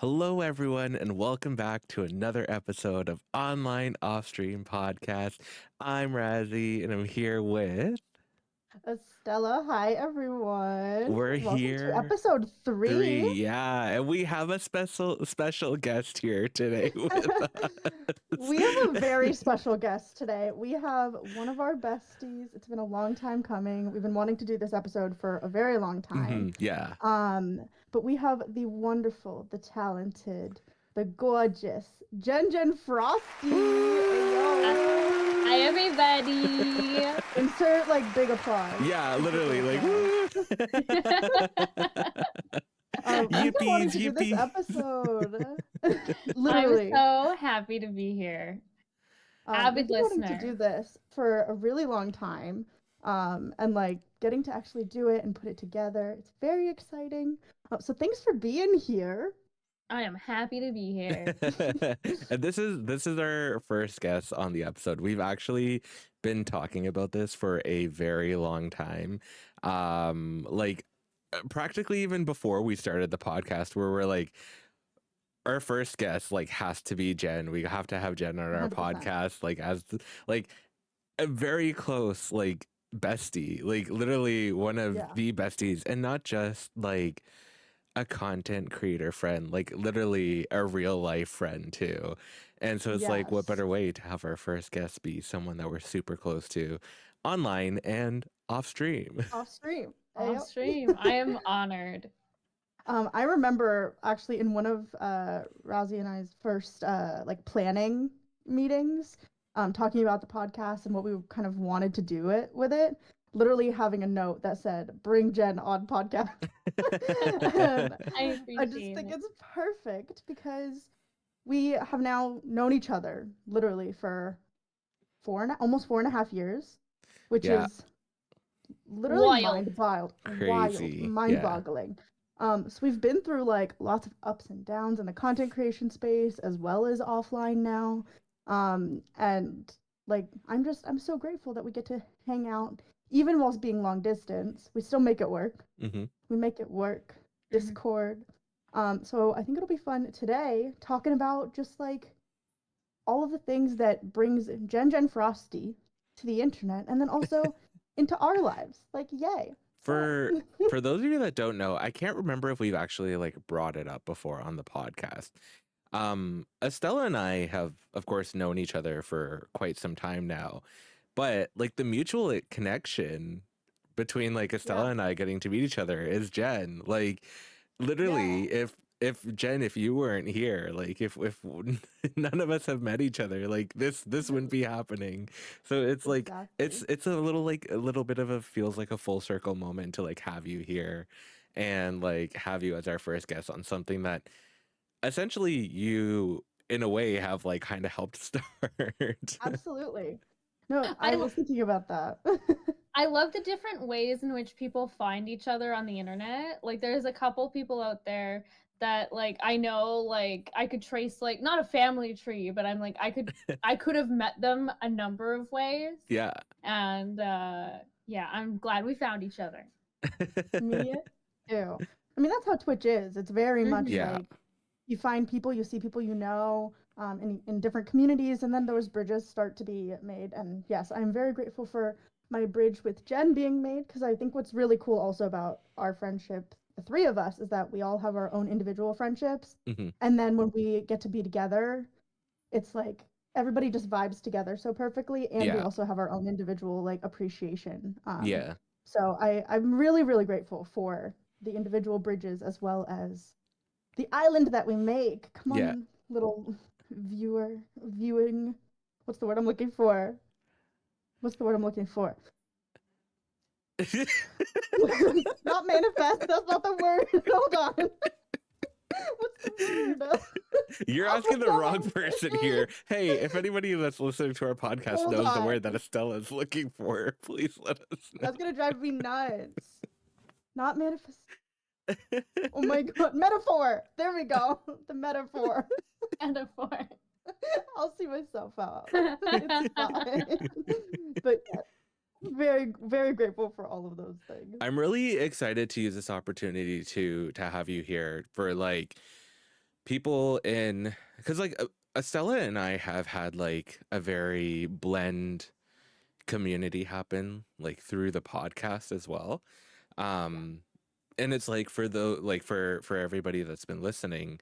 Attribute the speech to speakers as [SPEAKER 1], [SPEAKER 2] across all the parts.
[SPEAKER 1] Hello, everyone, and welcome back to another episode of Online OffStream Podcast. I'm Razzy, and I'm here with.
[SPEAKER 2] Estella, hi everyone.
[SPEAKER 1] We're
[SPEAKER 2] Welcome to
[SPEAKER 1] here
[SPEAKER 2] episode 3.
[SPEAKER 1] yeah, and we have a special guest here today with us.
[SPEAKER 2] We have a very special guest today. We have one of our besties. It's been a long time coming. We've been wanting to do this episode for a very long time.
[SPEAKER 1] Yeah.
[SPEAKER 2] But we have the wonderful, the talented, the gorgeous JenJenFrosty. Hey, yo.
[SPEAKER 3] Hi, everybody.
[SPEAKER 2] Insert like big applause.
[SPEAKER 1] Yeah, literally, like.
[SPEAKER 2] We've been wanting to do this episode. Literally.
[SPEAKER 3] I'm so happy to be here. Avid
[SPEAKER 2] we've been
[SPEAKER 3] listener.
[SPEAKER 2] wanting to do this for a really long time. And like getting to actually do it and put it together. It's very exciting. So thanks for being here.
[SPEAKER 3] I am happy to be here.
[SPEAKER 1] And this is our first guest on the episode. We've actually been talking about this for a very long time. Like practically even before we started the podcast, where we're like, our first guest like has to be Jen. We have to have Jen on our
[SPEAKER 2] 100%.
[SPEAKER 1] podcast, like as like a very close like bestie, like literally one of the besties, and not just like a content creator friend, like literally a real life friend too. And so it's like, what better way to have our first guest be someone that we're super close to online and off stream.
[SPEAKER 2] Off stream.
[SPEAKER 3] I am honored.
[SPEAKER 2] I remember actually in one of Razzy and I's first like planning meetings, talking about the podcast and what we kind of wanted to do with it. Literally having a note that said, "Bring Jen on podcast." I just think it's perfect because we have now known each other literally for almost 4.5 years, which is literally
[SPEAKER 1] crazy,
[SPEAKER 2] mind-boggling. So we've been through like lots of ups and downs in the content creation space as well as offline now. And like I'm so grateful that we get to hang out. Even whilst being long distance, we still make it work.
[SPEAKER 1] Mm-hmm.
[SPEAKER 2] We make it work. Discord. So I think it'll be fun today talking about just like all of the things that brings JenJenFrosty to the internet and then also into our lives. Like, yay.
[SPEAKER 1] For those of you that don't know, I can't remember if we've actually like brought it up before on the podcast. Estella and I have, of course, known each other for quite some time now. But like the mutual connection between like Estella and I getting to meet each other is Jen. Like literally, if Jen, if you weren't here, like if none of us have met each other, like this wouldn't be happening. So it's like it's a little bit of a feels like a full circle moment to like have you here and like have you as our first guest on something that essentially you in a way have like kind of helped start.
[SPEAKER 2] Absolutely. No, I was thinking about that.
[SPEAKER 3] I love the different ways in which people find each other on the internet. Like there's a couple people out there that like I know like I could trace like not a family tree, but I'm like I could have met them a number of ways.
[SPEAKER 1] Yeah.
[SPEAKER 3] And yeah, I'm glad we found each other.
[SPEAKER 2] Me too. I mean that's how Twitch is. It's very much like you find people, you see people you know. In different communities, and then those bridges start to be made. And yes, I'm very grateful for my bridge with Jen being made, because I think what's really cool also about our friendship, the three of us, is that we all have our own individual friendships, and then when we get to be together, it's like everybody just vibes together so perfectly, and we also have our own individual like appreciation. So I'm really, really grateful for the individual bridges as well as the island that we make. Come on, little viewing. What's the word I'm looking for? Not manifest. That's not the word. Hold on. What's the word?
[SPEAKER 1] You're asking the wrong person here. Hey, if anybody that's listening to our podcast knows the word that Estella is looking for, please let us know.
[SPEAKER 2] That's gonna drive me nuts. Not manifest. Oh my god, metaphor. There we go. The metaphor. I'll see myself out. It's fine. But yeah, very, very grateful for all of those things.
[SPEAKER 1] I'm really excited to use this opportunity to have you here for like people in, because like Estella and I have had like a very blend community happen like through the podcast as well. And it's like for the like for everybody that's been listening,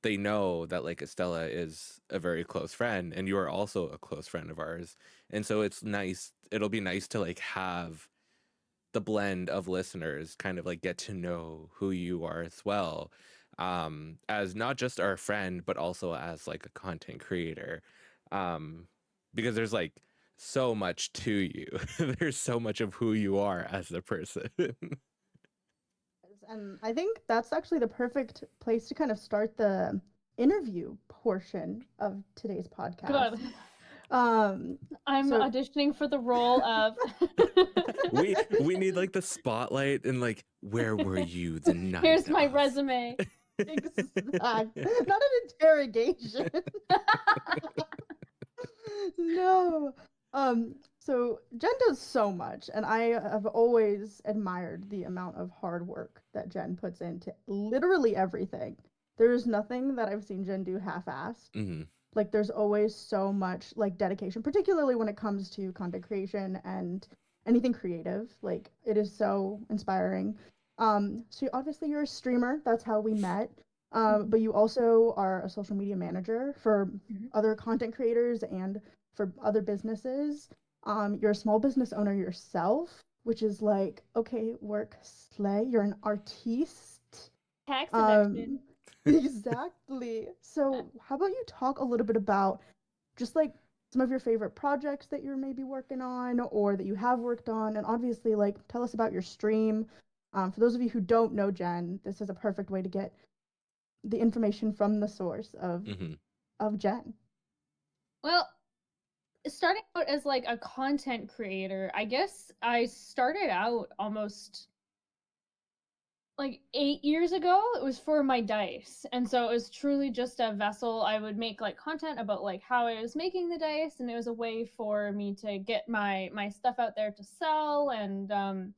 [SPEAKER 1] they know that like Estella is a very close friend and you are also a close friend of ours. And so it's nice, it'll be nice to like have the blend of listeners kind of like get to know who you are as well, as not just our friend but also as like a content creator, because there's like so much to you. There's so much of who you are as a person.
[SPEAKER 2] And I think that's actually the perfect place to kind of start the interview portion of today's podcast.
[SPEAKER 3] Good. I'm auditioning for the role of
[SPEAKER 1] we need like the spotlight and like, where were you the night
[SPEAKER 3] here's my
[SPEAKER 1] of?
[SPEAKER 3] resume.
[SPEAKER 2] Not an interrogation. No. So Jen does so much, and I have always admired the amount of hard work that Jen puts into literally everything. There is nothing that I've seen Jen do half-assed.
[SPEAKER 1] Mm-hmm.
[SPEAKER 2] Like there's always so much like dedication, particularly when it comes to content creation and anything creative. Like it is so inspiring. So obviously you're a streamer. That's how we met. But you also are a social media manager for other content creators and for other businesses. You're a small business owner yourself, which is like, okay, work, slay. You're an artiste.
[SPEAKER 3] Tax deduction.
[SPEAKER 2] Exactly. So how about you talk a little bit about just like some of your favorite projects that you're maybe working on or that you have worked on, and obviously like tell us about your stream. For those of you who don't know Jen, this is a perfect way to get the information from the source of Jen.
[SPEAKER 3] Well, starting out as like a content creator, I guess I started out almost like 8 years ago. It was for my dice, and so it was truly just a vessel. I would make like content about like how I was making the dice, and it was a way for me to get my stuff out there to sell. And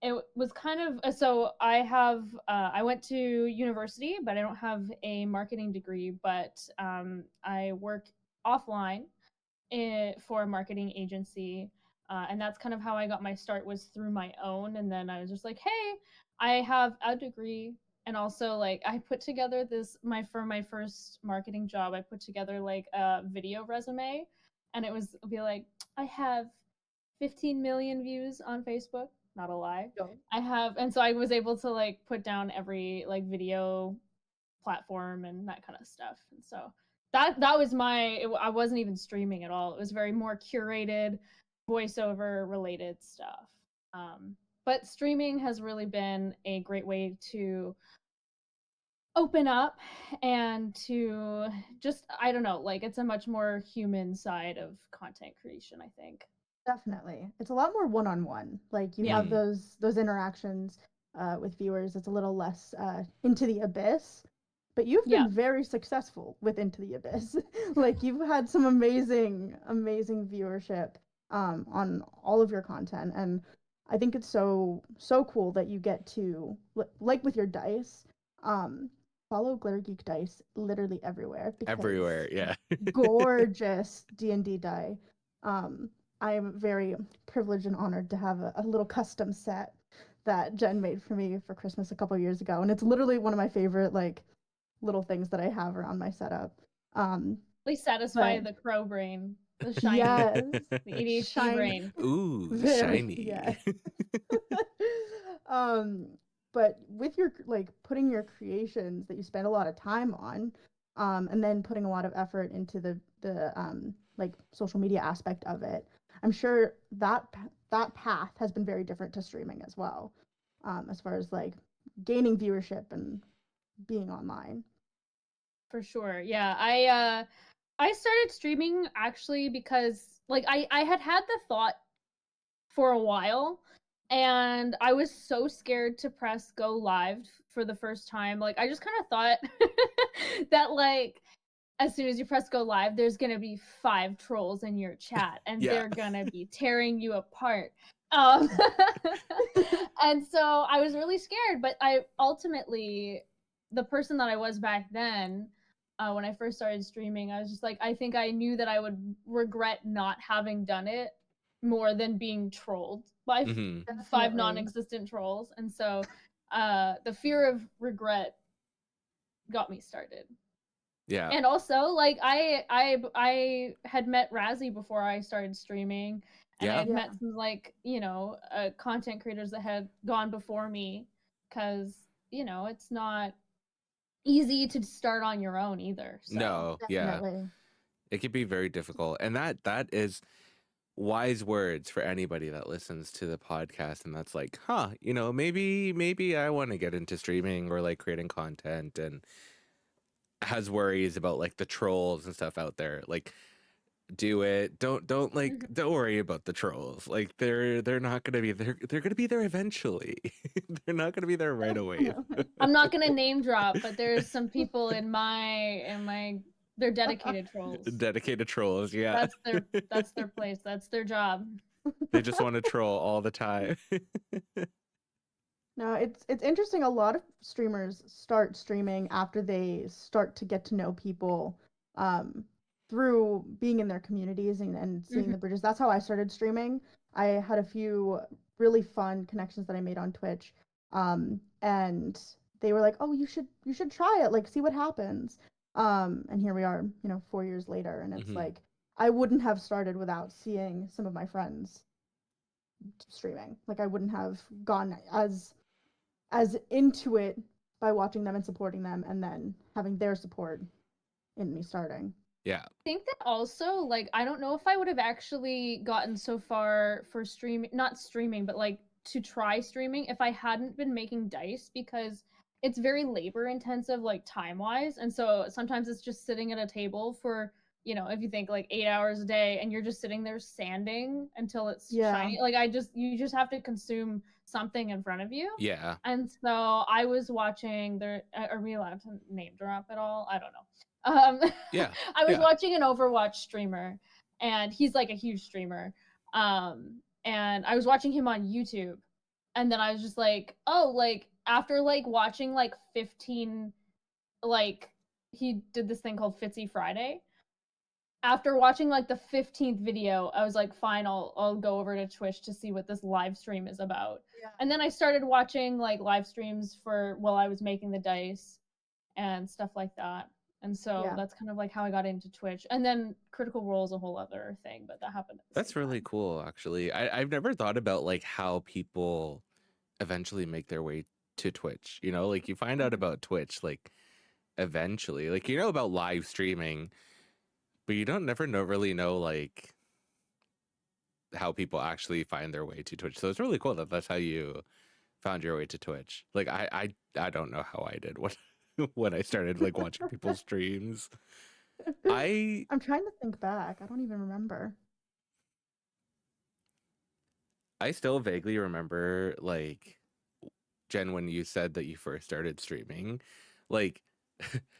[SPEAKER 3] it was kind of, so I went to university, but I don't have a marketing degree, but I work offline for a marketing agency. And that's kind of how I got my start, was through my own. And then I was just like, hey, I have a degree. And also like I put together for my first marketing job, I put together like a video resume, and it was be like, I have 15 million views on Facebook. Not a lie. And so I was able to like put down every like video platform and that kind of stuff. And so that was I wasn't even streaming at all. It was very more curated, voiceover related stuff. But streaming has really been a great way to open up and to just, I don't know, like it's a much more human side of content creation, I think.
[SPEAKER 2] Definitely. It's a lot more one-on-one. Like you have those interactions with viewers. It's a little less into the abyss. But you've been very successful with Into the Abyss. Like you've had some amazing viewership on all of your content, and I think it's so cool that you get to, like with your dice, follow Glitter Geek Dice literally everywhere.
[SPEAKER 1] Everywhere, yeah.
[SPEAKER 2] Gorgeous D&D die. I am very privileged and honored to have a little custom set that Jen made for me for Christmas a couple years ago, and it's literally one of my favorite like little things that I have around my setup.
[SPEAKER 3] They satisfy the crow brain, the shiny, the ADHD brain.
[SPEAKER 1] Ooh, shiny.
[SPEAKER 2] Yes. But with your like putting your creations that you spend a lot of time on, and then putting a lot of effort into the like social media aspect of it, I'm sure that path has been very different to streaming as well, as far as like gaining viewership and being online.
[SPEAKER 3] For sure. Yeah. I started streaming actually because like I had the thought for a while, and I was so scared to press go live for the first time. Like I just kind of thought that like as soon as you press go live, there's gonna be 5 trolls in your chat, and they're gonna be tearing you apart. And so I was really scared, but I ultimately the person that I was back then, when I first started streaming, I was just like, I think I knew that I would regret not having done it more than being trolled by five non-existent trolls. And so the fear of regret got me started.
[SPEAKER 1] Yeah.
[SPEAKER 3] And also, like, I had met Razzy before I started streaming, and I had met some, like, you know, content creators that had gone before me, because, you know, it's not easy to start on your own either. So.
[SPEAKER 1] No,
[SPEAKER 2] Definitely.
[SPEAKER 1] yeah. It can be very difficult. And that is wise words for anybody that listens to the podcast and that's like, huh, you know, maybe I want to get into streaming or like creating content and has worries about like the trolls and stuff out there. Like, do it. Don't like don't worry about the trolls. Like they're not gonna be there. They're gonna be there eventually. They're not gonna be there right away.
[SPEAKER 3] I'm not gonna name drop, but there's some people in my they're dedicated trolls.
[SPEAKER 1] Dedicated trolls, yeah.
[SPEAKER 3] That's their place. That's their job.
[SPEAKER 1] They just want to troll all the time.
[SPEAKER 2] No, it's interesting. A lot of streamers start streaming after they start to get to know people through being in their communities and seeing the bridges. That's how I started streaming. I had a few really fun connections that I made on Twitch. And they were like, "Oh, you should try it. Like, see what happens." And here we are, you know, 4 years later, and it's like I wouldn't have started without seeing some of my friends streaming. Like I wouldn't have gone as into it by watching them and supporting them and then having their support in me starting.
[SPEAKER 1] Yeah.
[SPEAKER 3] I think that also, like, I don't know if I would have actually gotten so far for streaming, not streaming, but like to try streaming if I hadn't been making dice, because it's very labor intensive, like time wise. And so sometimes it's just sitting at a table for, you know, if you think like 8 hours a day and you're just sitting there sanding until it's shiny. Like you just have to consume something in front of you.
[SPEAKER 1] Yeah.
[SPEAKER 3] And so I was watching are we allowed to name drop at all? I don't know.
[SPEAKER 1] Yeah.
[SPEAKER 3] I was watching an Overwatch streamer, and he's like a huge streamer. And I was watching him on YouTube, and then I was just like, oh, like after like watching like 15, like he did this thing called Fitzy Friday. After watching like the 15th video, I was like, fine, I'll go over to Twitch to see what this live stream is about. Yeah. And then I started watching like live streams while I was making the dice and stuff like that. And so that's kind of like how I got into Twitch. And then Critical Role is a whole other thing, but that happened at the
[SPEAKER 1] That's
[SPEAKER 3] same
[SPEAKER 1] really
[SPEAKER 3] time.
[SPEAKER 1] cool, actually. I've never thought about like how people eventually make their way to Twitch. You know, like you find out about Twitch like eventually. Like you know about live streaming, but you don't really know like how people actually find their way to Twitch. So it's really cool that that's how you found your way to Twitch. Like I don't know how I did when I started like watching people's streams.
[SPEAKER 2] I'm trying to think back. I don't even remember.
[SPEAKER 1] I still vaguely remember like Jen when you said that you first started streaming. Like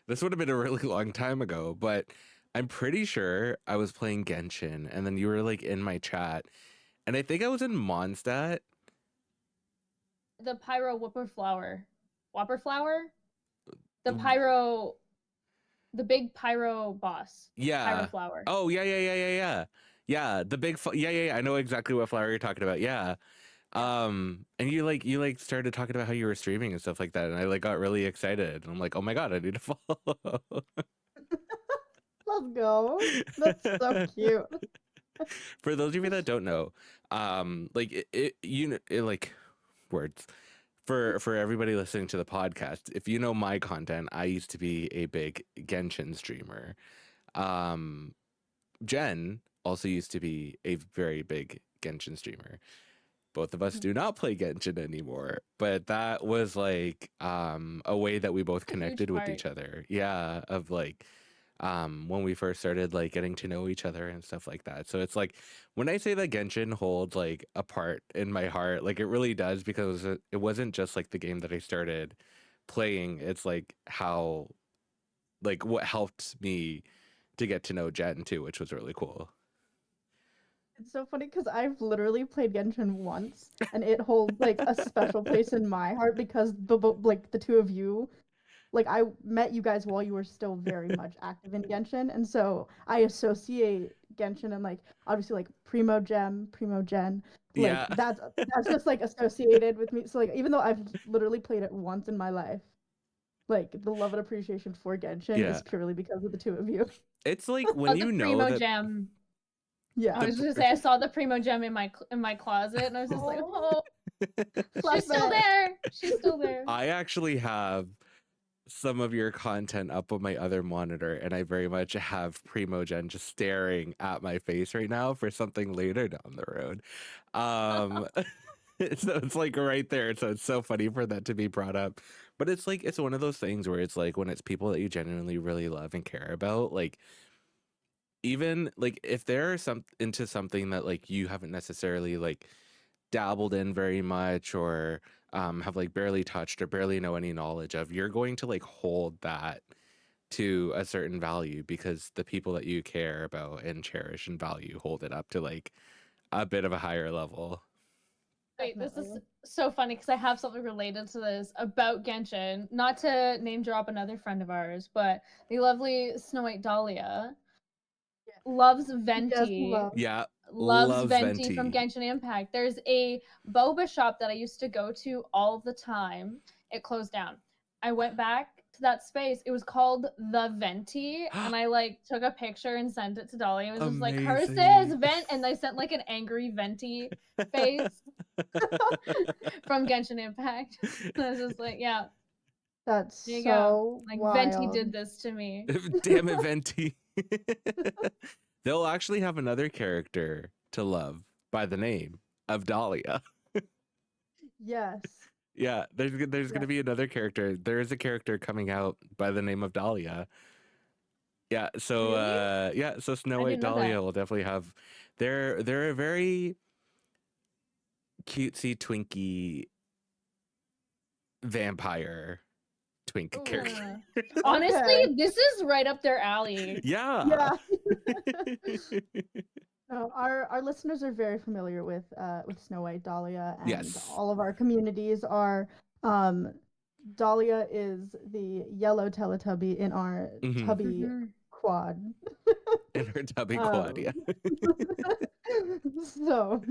[SPEAKER 1] this would have been a really long time ago, but I'm pretty sure I was playing Genshin and then you were like in my chat and I think I was in Mondstadt.
[SPEAKER 3] The Pyro Whopperflower. The big Pyro boss.
[SPEAKER 1] Yeah.
[SPEAKER 3] Pyroflower.
[SPEAKER 1] Oh, yeah. Yeah, the big yeah. I know exactly what flower you're talking about. Yeah. And you like started talking about how you were streaming and stuff like that, and I like got really excited. And I'm like, oh my god, I need to follow.
[SPEAKER 2] Let's go. That's so cute.
[SPEAKER 1] For those of you that don't know, like like words. For everybody listening to the podcast, if you know my content, I used to be a big Genshin streamer. Jen also used to be a very big Genshin streamer. Both of us do not play Genshin anymore, but that was like a way that we both connected with each other. Yeah, of like when we first started like getting to know each other and stuff like that. So it's like when I say that Genshin holds like a part in my heart, like it really does, because it wasn't just like the game that I started playing. It's like how like what helped me to get to know Jen too, which was really cool.
[SPEAKER 2] It's so funny because I've literally played Genshin once, and it holds like a special place in my heart because the two of you like I met you guys while you were still very much active in Genshin, and so I associate Genshin and like obviously like Primogen, like
[SPEAKER 1] Yeah.
[SPEAKER 2] that's just like associated with me. So like even though I've literally played it once in my life, like the love and appreciation for Genshin
[SPEAKER 1] Yeah.
[SPEAKER 2] is purely because of the two of you.
[SPEAKER 1] It's like when you know
[SPEAKER 3] Primo
[SPEAKER 1] that
[SPEAKER 3] Gem.
[SPEAKER 2] Yeah.
[SPEAKER 3] I was just gonna say I saw the Primo Gem in my closet, and I was just like, oh, she's still
[SPEAKER 2] Flashback.
[SPEAKER 3] there. She's still there.
[SPEAKER 1] I actually have some of your content up on my other monitor, and I very much have Primogen just staring at my face right now for something later down the road. So it's like right there. So it's so funny for that to be brought up. But it's like it's one of those things where it's like when it's people that you genuinely really love and care about, like even like if they're into something that like you haven't necessarily like dabbled in very much or have like barely touched or barely know any knowledge of, you're going to like hold that to a certain value because the people that you care about and cherish and value hold it up to like a bit of a higher level.
[SPEAKER 3] Wait, this is so funny because I have something related to this about Genshin. Not to name drop another friend of ours, but the lovely Snow White Dahlia loves Venti.
[SPEAKER 2] Love.
[SPEAKER 1] Yeah,
[SPEAKER 3] Loves
[SPEAKER 1] loves
[SPEAKER 3] Venti from
[SPEAKER 1] Venti.
[SPEAKER 3] Genshin Impact. There's a boba shop that I used to go to all the time. It closed down. I went back to that space. It was called the Venti, and I like took a picture and sent it to Dolly. It was just like, "Her says
[SPEAKER 1] Amazing.
[SPEAKER 3] Vent," and I sent like an angry Venti face from Genshin Impact. I was just like, "Yeah,
[SPEAKER 2] That's
[SPEAKER 3] there you
[SPEAKER 2] so
[SPEAKER 3] go. Like Venti
[SPEAKER 2] wild.
[SPEAKER 3] did this to me."
[SPEAKER 1] Damn it, Venti. They'll actually have another character to love by the name of Dahlia.
[SPEAKER 2] Yes.
[SPEAKER 1] Yeah, there's gonna be another character. There is a character coming out by the name of Dahlia. Yeah, so
[SPEAKER 3] Really?
[SPEAKER 1] yeah, so Snow
[SPEAKER 3] I
[SPEAKER 1] White
[SPEAKER 3] didn't know
[SPEAKER 1] Dahlia
[SPEAKER 3] that.
[SPEAKER 1] will definitely have they're a very cutesy twinky vampire twink character.
[SPEAKER 3] Honestly,
[SPEAKER 2] Okay.
[SPEAKER 3] this is right up their alley.
[SPEAKER 1] Yeah.
[SPEAKER 2] Our listeners are very familiar with Snow White Dahlia, and
[SPEAKER 1] Yes.
[SPEAKER 2] all of our communities are. Dahlia is the yellow Teletubby in our Tubby quad.
[SPEAKER 1] In her tubby quad, yeah.
[SPEAKER 2] So,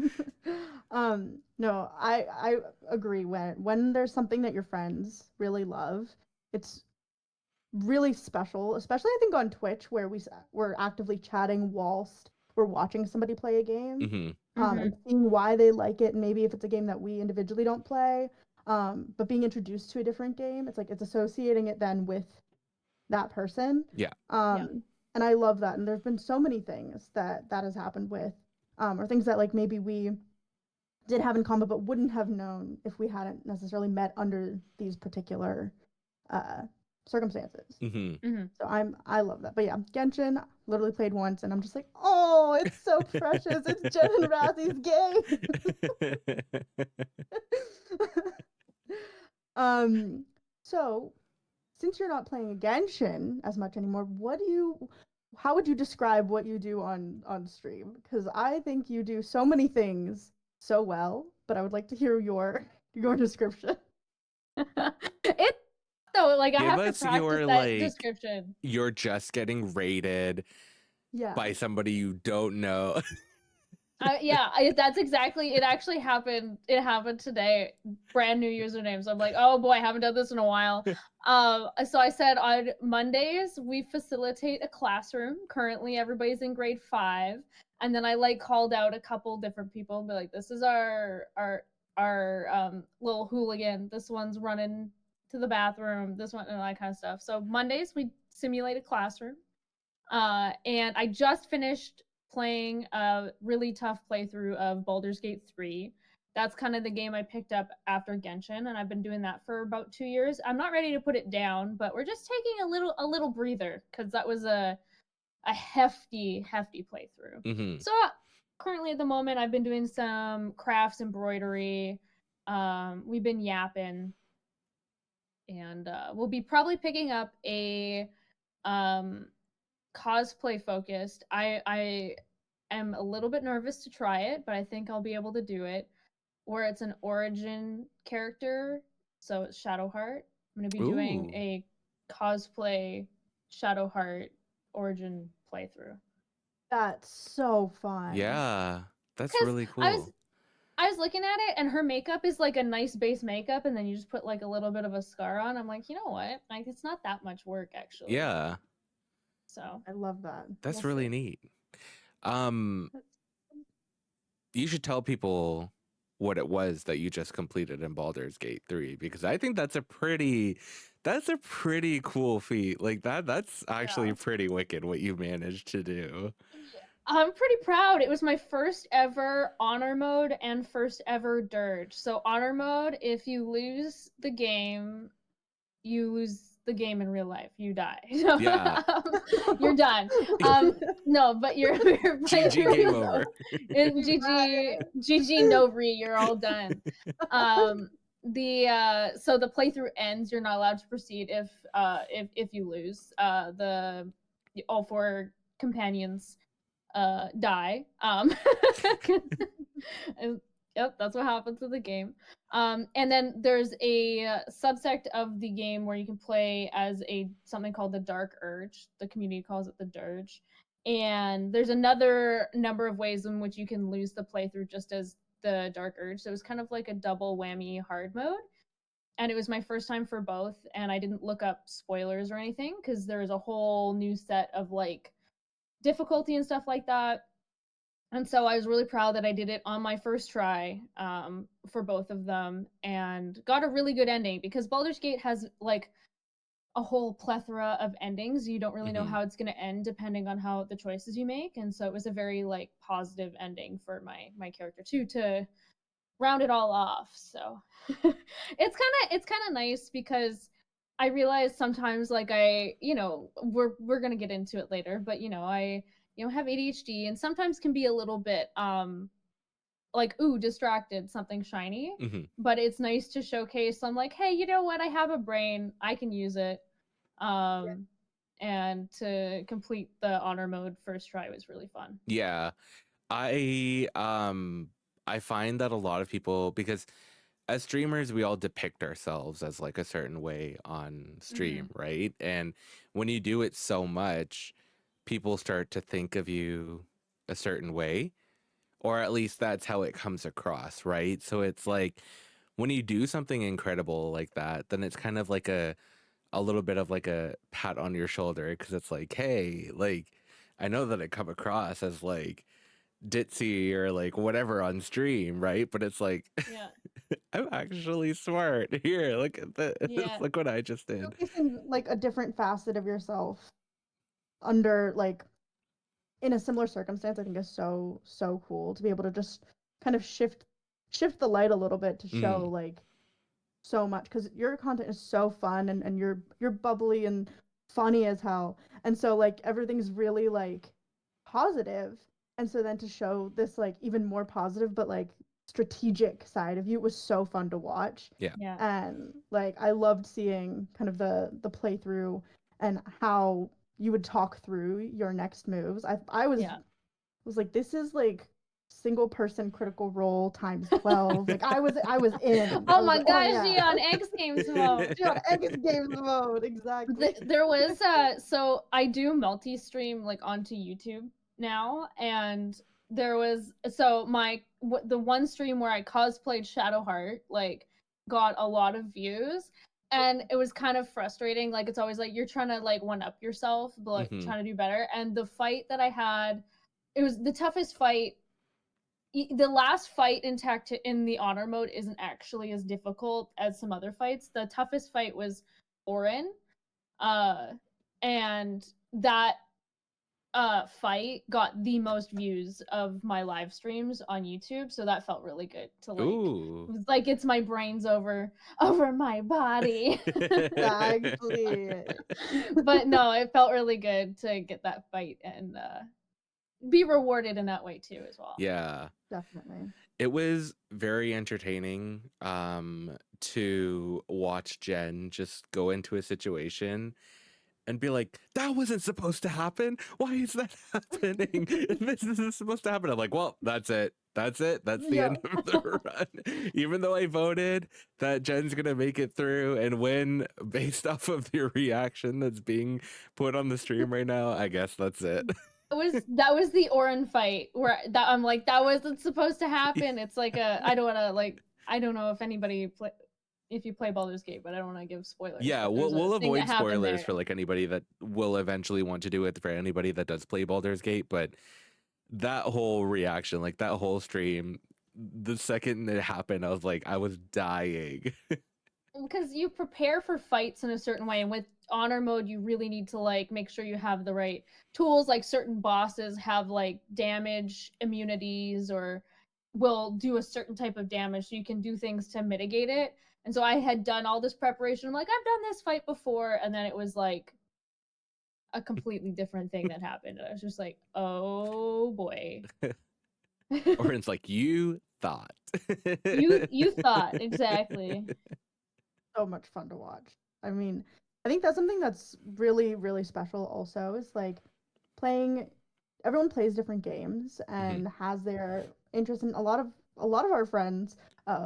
[SPEAKER 2] no, I agree. When there's something that your friends really love, it's really special, especially I think on Twitch where we're actively chatting whilst we're watching somebody play a game, and seeing why they like it, and maybe if it's a game that we individually don't play, but being introduced to a different game, it's like it's associating it then with that person.
[SPEAKER 1] Yeah.
[SPEAKER 2] And I love that. And there's been so many things that has happened with, or things that like maybe we did have in common but wouldn't have known if we hadn't necessarily met under these particular circumstances. So I love that. But yeah, Genshin literally played once, and I'm just like, oh, it's so precious. It's Jen and Razzy's game. So since you're not playing Genshin as much anymore, how would you describe what you do on stream? Because I think you do so many things so well, but I would like to hear your description.
[SPEAKER 3] It's so like
[SPEAKER 1] Give
[SPEAKER 3] I have
[SPEAKER 1] us
[SPEAKER 3] to practice
[SPEAKER 1] your
[SPEAKER 3] that description.
[SPEAKER 1] You're just getting raided by somebody you don't know.
[SPEAKER 3] That's exactly it. Actually happened. It happened today. Brand new username. So I'm like, oh boy, I haven't done this in a while. So I said on Mondays we facilitate a classroom. Currently, everybody's in grade 5, and then I like called out a couple different people and be like, this is our little hooligan. This one's running to the bathroom. This one and all that kind of stuff. So Mondays we simulate a classroom. And I just finished playing a really tough playthrough of Baldur's Gate 3. That's kind of the game I picked up after Genshin, and I've been doing that for about 2 years. I'm not ready to put it down, but we're just taking a little breather because that was a hefty playthrough. So currently at the moment, I've been doing some crafts, embroidery. We've been yapping, and we'll be probably picking up a cosplay focused. I am a little bit nervous to try it, but I think I'll be able to do it. Where it's an origin character, so it's Shadowheart. I'm gonna be doing a cosplay Shadowheart origin playthrough.
[SPEAKER 2] That's so fun.
[SPEAKER 1] Yeah, that's
[SPEAKER 3] Because
[SPEAKER 1] really cool.
[SPEAKER 3] I was looking at it, and her makeup is like a nice base makeup, and then you just put like a little bit of a scar on. I'm like, you know what? Like, it's not that much work actually.
[SPEAKER 1] Yeah,
[SPEAKER 3] So
[SPEAKER 2] I love that.
[SPEAKER 1] that's
[SPEAKER 3] We'll
[SPEAKER 1] really
[SPEAKER 3] see.
[SPEAKER 1] neat. You should tell people what it was that you just completed in Baldur's Gate 3, because I think that's a pretty cool feat. Like that's actually
[SPEAKER 3] Yeah.
[SPEAKER 1] pretty wicked what you managed to do.
[SPEAKER 3] Yeah. I'm pretty proud. It was my first ever honor mode and first ever dirge. So honor mode, if you lose the game, you lose the game in real life. You die.
[SPEAKER 1] Yeah.
[SPEAKER 3] You're done. No, but your
[SPEAKER 1] GG game over.
[SPEAKER 3] GG Novri, you're all done. So the playthrough ends. You're not allowed to proceed if you lose. All four companions die. And, yep, that's what happens in the game. And then there's a subsect of the game where you can play as something called the Dark Urge. The community calls it the Dirge. And there's another number of ways in which you can lose the playthrough just as the Dark Urge. So it was kind of like a double whammy hard mode. And it was my first time for both, and I didn't look up spoilers or anything because there was a whole new set of like difficulty and stuff like that. And so I was really proud that I did it on my first try for both of them and got a really good ending, because Baldur's Gate has like a whole plethora of endings. You don't really know how it's going to end depending on how the choices you make. And so it was a very like positive ending for my character too, to round it all off. So it's kind of nice, because I realize sometimes like we're going to get into it later, but I have ADHD and sometimes can be a little bit like distracted, something shiny. But it's nice to showcase. I'm like, hey, you know what? I have a brain. I can use it. And to complete the honor mode first try was really fun.
[SPEAKER 1] Yeah. I find that a lot of people, because as streamers we all depict ourselves as like a certain way on stream, right? And when you do it so much, people start to think of you a certain way, or at least that's how it comes across, right? So it's like when you do something incredible like that, then it's kind of like a little bit of like a pat on your shoulder, because it's like, hey, like I know that I come across as like ditzy or like whatever on stream, right? But it's like,
[SPEAKER 3] Yeah.
[SPEAKER 1] I'm actually smart. Here, look at this.
[SPEAKER 3] Yeah.
[SPEAKER 1] Look what I just did.
[SPEAKER 2] Showcasing like a different facet of yourself under like in a similar circumstance, I think is so cool to be able to just kind of shift the light a little bit to show like so much, because your content is so fun, and you're bubbly and funny as hell, and so like everything's really like positive, and so then to show this like even more positive but like strategic side of you, it was so fun to watch.
[SPEAKER 1] Yeah.
[SPEAKER 2] And like I loved seeing kind of the playthrough and how you would talk through your next moves. I was like, this is like single person Critical Role times 12. Like I was in.
[SPEAKER 3] Oh my
[SPEAKER 2] like,
[SPEAKER 3] gosh,
[SPEAKER 2] yeah.
[SPEAKER 3] she on X Games mode.
[SPEAKER 2] She on X Games mode, exactly.
[SPEAKER 3] There was so I do multi-stream like onto YouTube now, and there was the one stream where I cosplayed Shadowheart like got a lot of views, and it was kind of frustrating. Like it's always like you're trying to like one up yourself, but like trying to do better. And the fight that I had, it was the toughest fight. The last fight in the honor mode isn't actually as difficult as some other fights. The toughest fight was Orin, and that fight got the most views of my live streams on YouTube, so that felt really good to like.
[SPEAKER 1] Ooh.
[SPEAKER 3] It was like it's my brains over my body.
[SPEAKER 2] Exactly.
[SPEAKER 3] But no, it felt really good to get that fight and be rewarded in that way too as well.
[SPEAKER 1] Yeah.
[SPEAKER 2] Definitely.
[SPEAKER 1] It was very entertaining to watch Jen just go into a situation and be like, that wasn't supposed to happen. Why is that happening? This isn't supposed to happen. I'm like, well, that's it. That's the
[SPEAKER 2] Yeah.
[SPEAKER 1] end of the run. Even though I voted that Jen's gonna make it through and win based off of your reaction that's being put on the stream right now, I guess that's it.
[SPEAKER 3] That was the Orin fight where that I'm like, that wasn't supposed to happen. It's like I don't want to I don't know if you play Baldur's Gate, but I don't want to give spoilers.
[SPEAKER 1] Yeah,
[SPEAKER 3] but there's a
[SPEAKER 1] we'll
[SPEAKER 3] thing that
[SPEAKER 1] avoid
[SPEAKER 3] happened
[SPEAKER 1] spoilers
[SPEAKER 3] there.
[SPEAKER 1] for like anybody that will eventually want to do it, for anybody that does play Baldur's Gate, but that whole reaction, like that whole stream, the second it happened, I was dying.
[SPEAKER 3] Because you prepare for fights in a certain way, and with honor mode you really need to like make sure you have the right tools. Like certain bosses have like damage immunities or will do a certain type of damage, so you can do things to mitigate it. And so I had done all this preparation. I'm like, I've done this fight before, and then it was like a completely different thing that happened. I was just like, oh boy.
[SPEAKER 1] Or it's like, you thought.
[SPEAKER 3] you thought, exactly.
[SPEAKER 2] So much fun to watch. I mean, I think that's something that's really, really special also is like everyone plays different games and has their interest in a lot of our friends.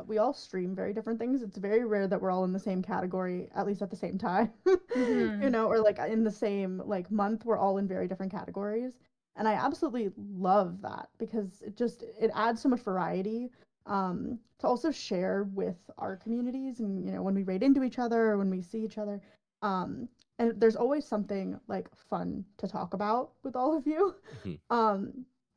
[SPEAKER 2] We all stream very different things. It's very rare that we're all in the same category, at least at the same time. You know, or like in the same like month, we're all in very different categories. And I absolutely love that because it adds so much variety to also share with our communities and, you know, when we raid into each other or when we see each other. And there's always something like fun to talk about with all of you.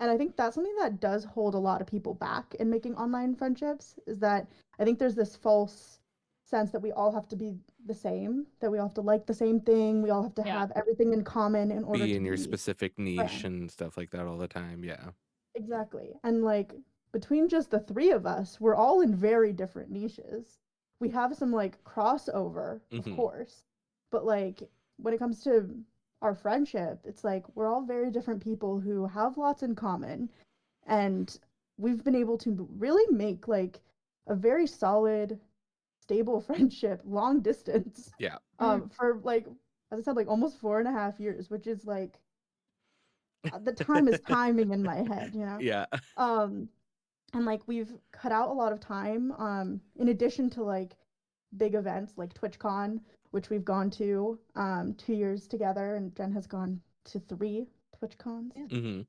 [SPEAKER 2] And I think that's something that does hold a lot of people back in making online friendships, is that I think there's this false sense that we all have to be the same, that we all have to like the same thing, we all have to have everything in common in order
[SPEAKER 1] be
[SPEAKER 2] to
[SPEAKER 1] in your
[SPEAKER 2] be
[SPEAKER 1] specific niche
[SPEAKER 2] friends.
[SPEAKER 1] and stuff like that all the time. Yeah.
[SPEAKER 2] Exactly. And like between just the three of us, we're all in very different niches. We have some like crossover, of course, but like when it comes to our friendship, it's like we're all very different people who have lots in common, and we've been able to really make like a very solid, stable friendship, long distance.
[SPEAKER 1] Yeah.
[SPEAKER 2] For like, as I said, like almost 4.5 years, which is like the time is timing in my head, you know?
[SPEAKER 1] Yeah.
[SPEAKER 2] And like we've cut out a lot of time, in addition to like big events like TwitchCon, which we've gone to 2 years together, and Jen has gone to 3 TwitchCons.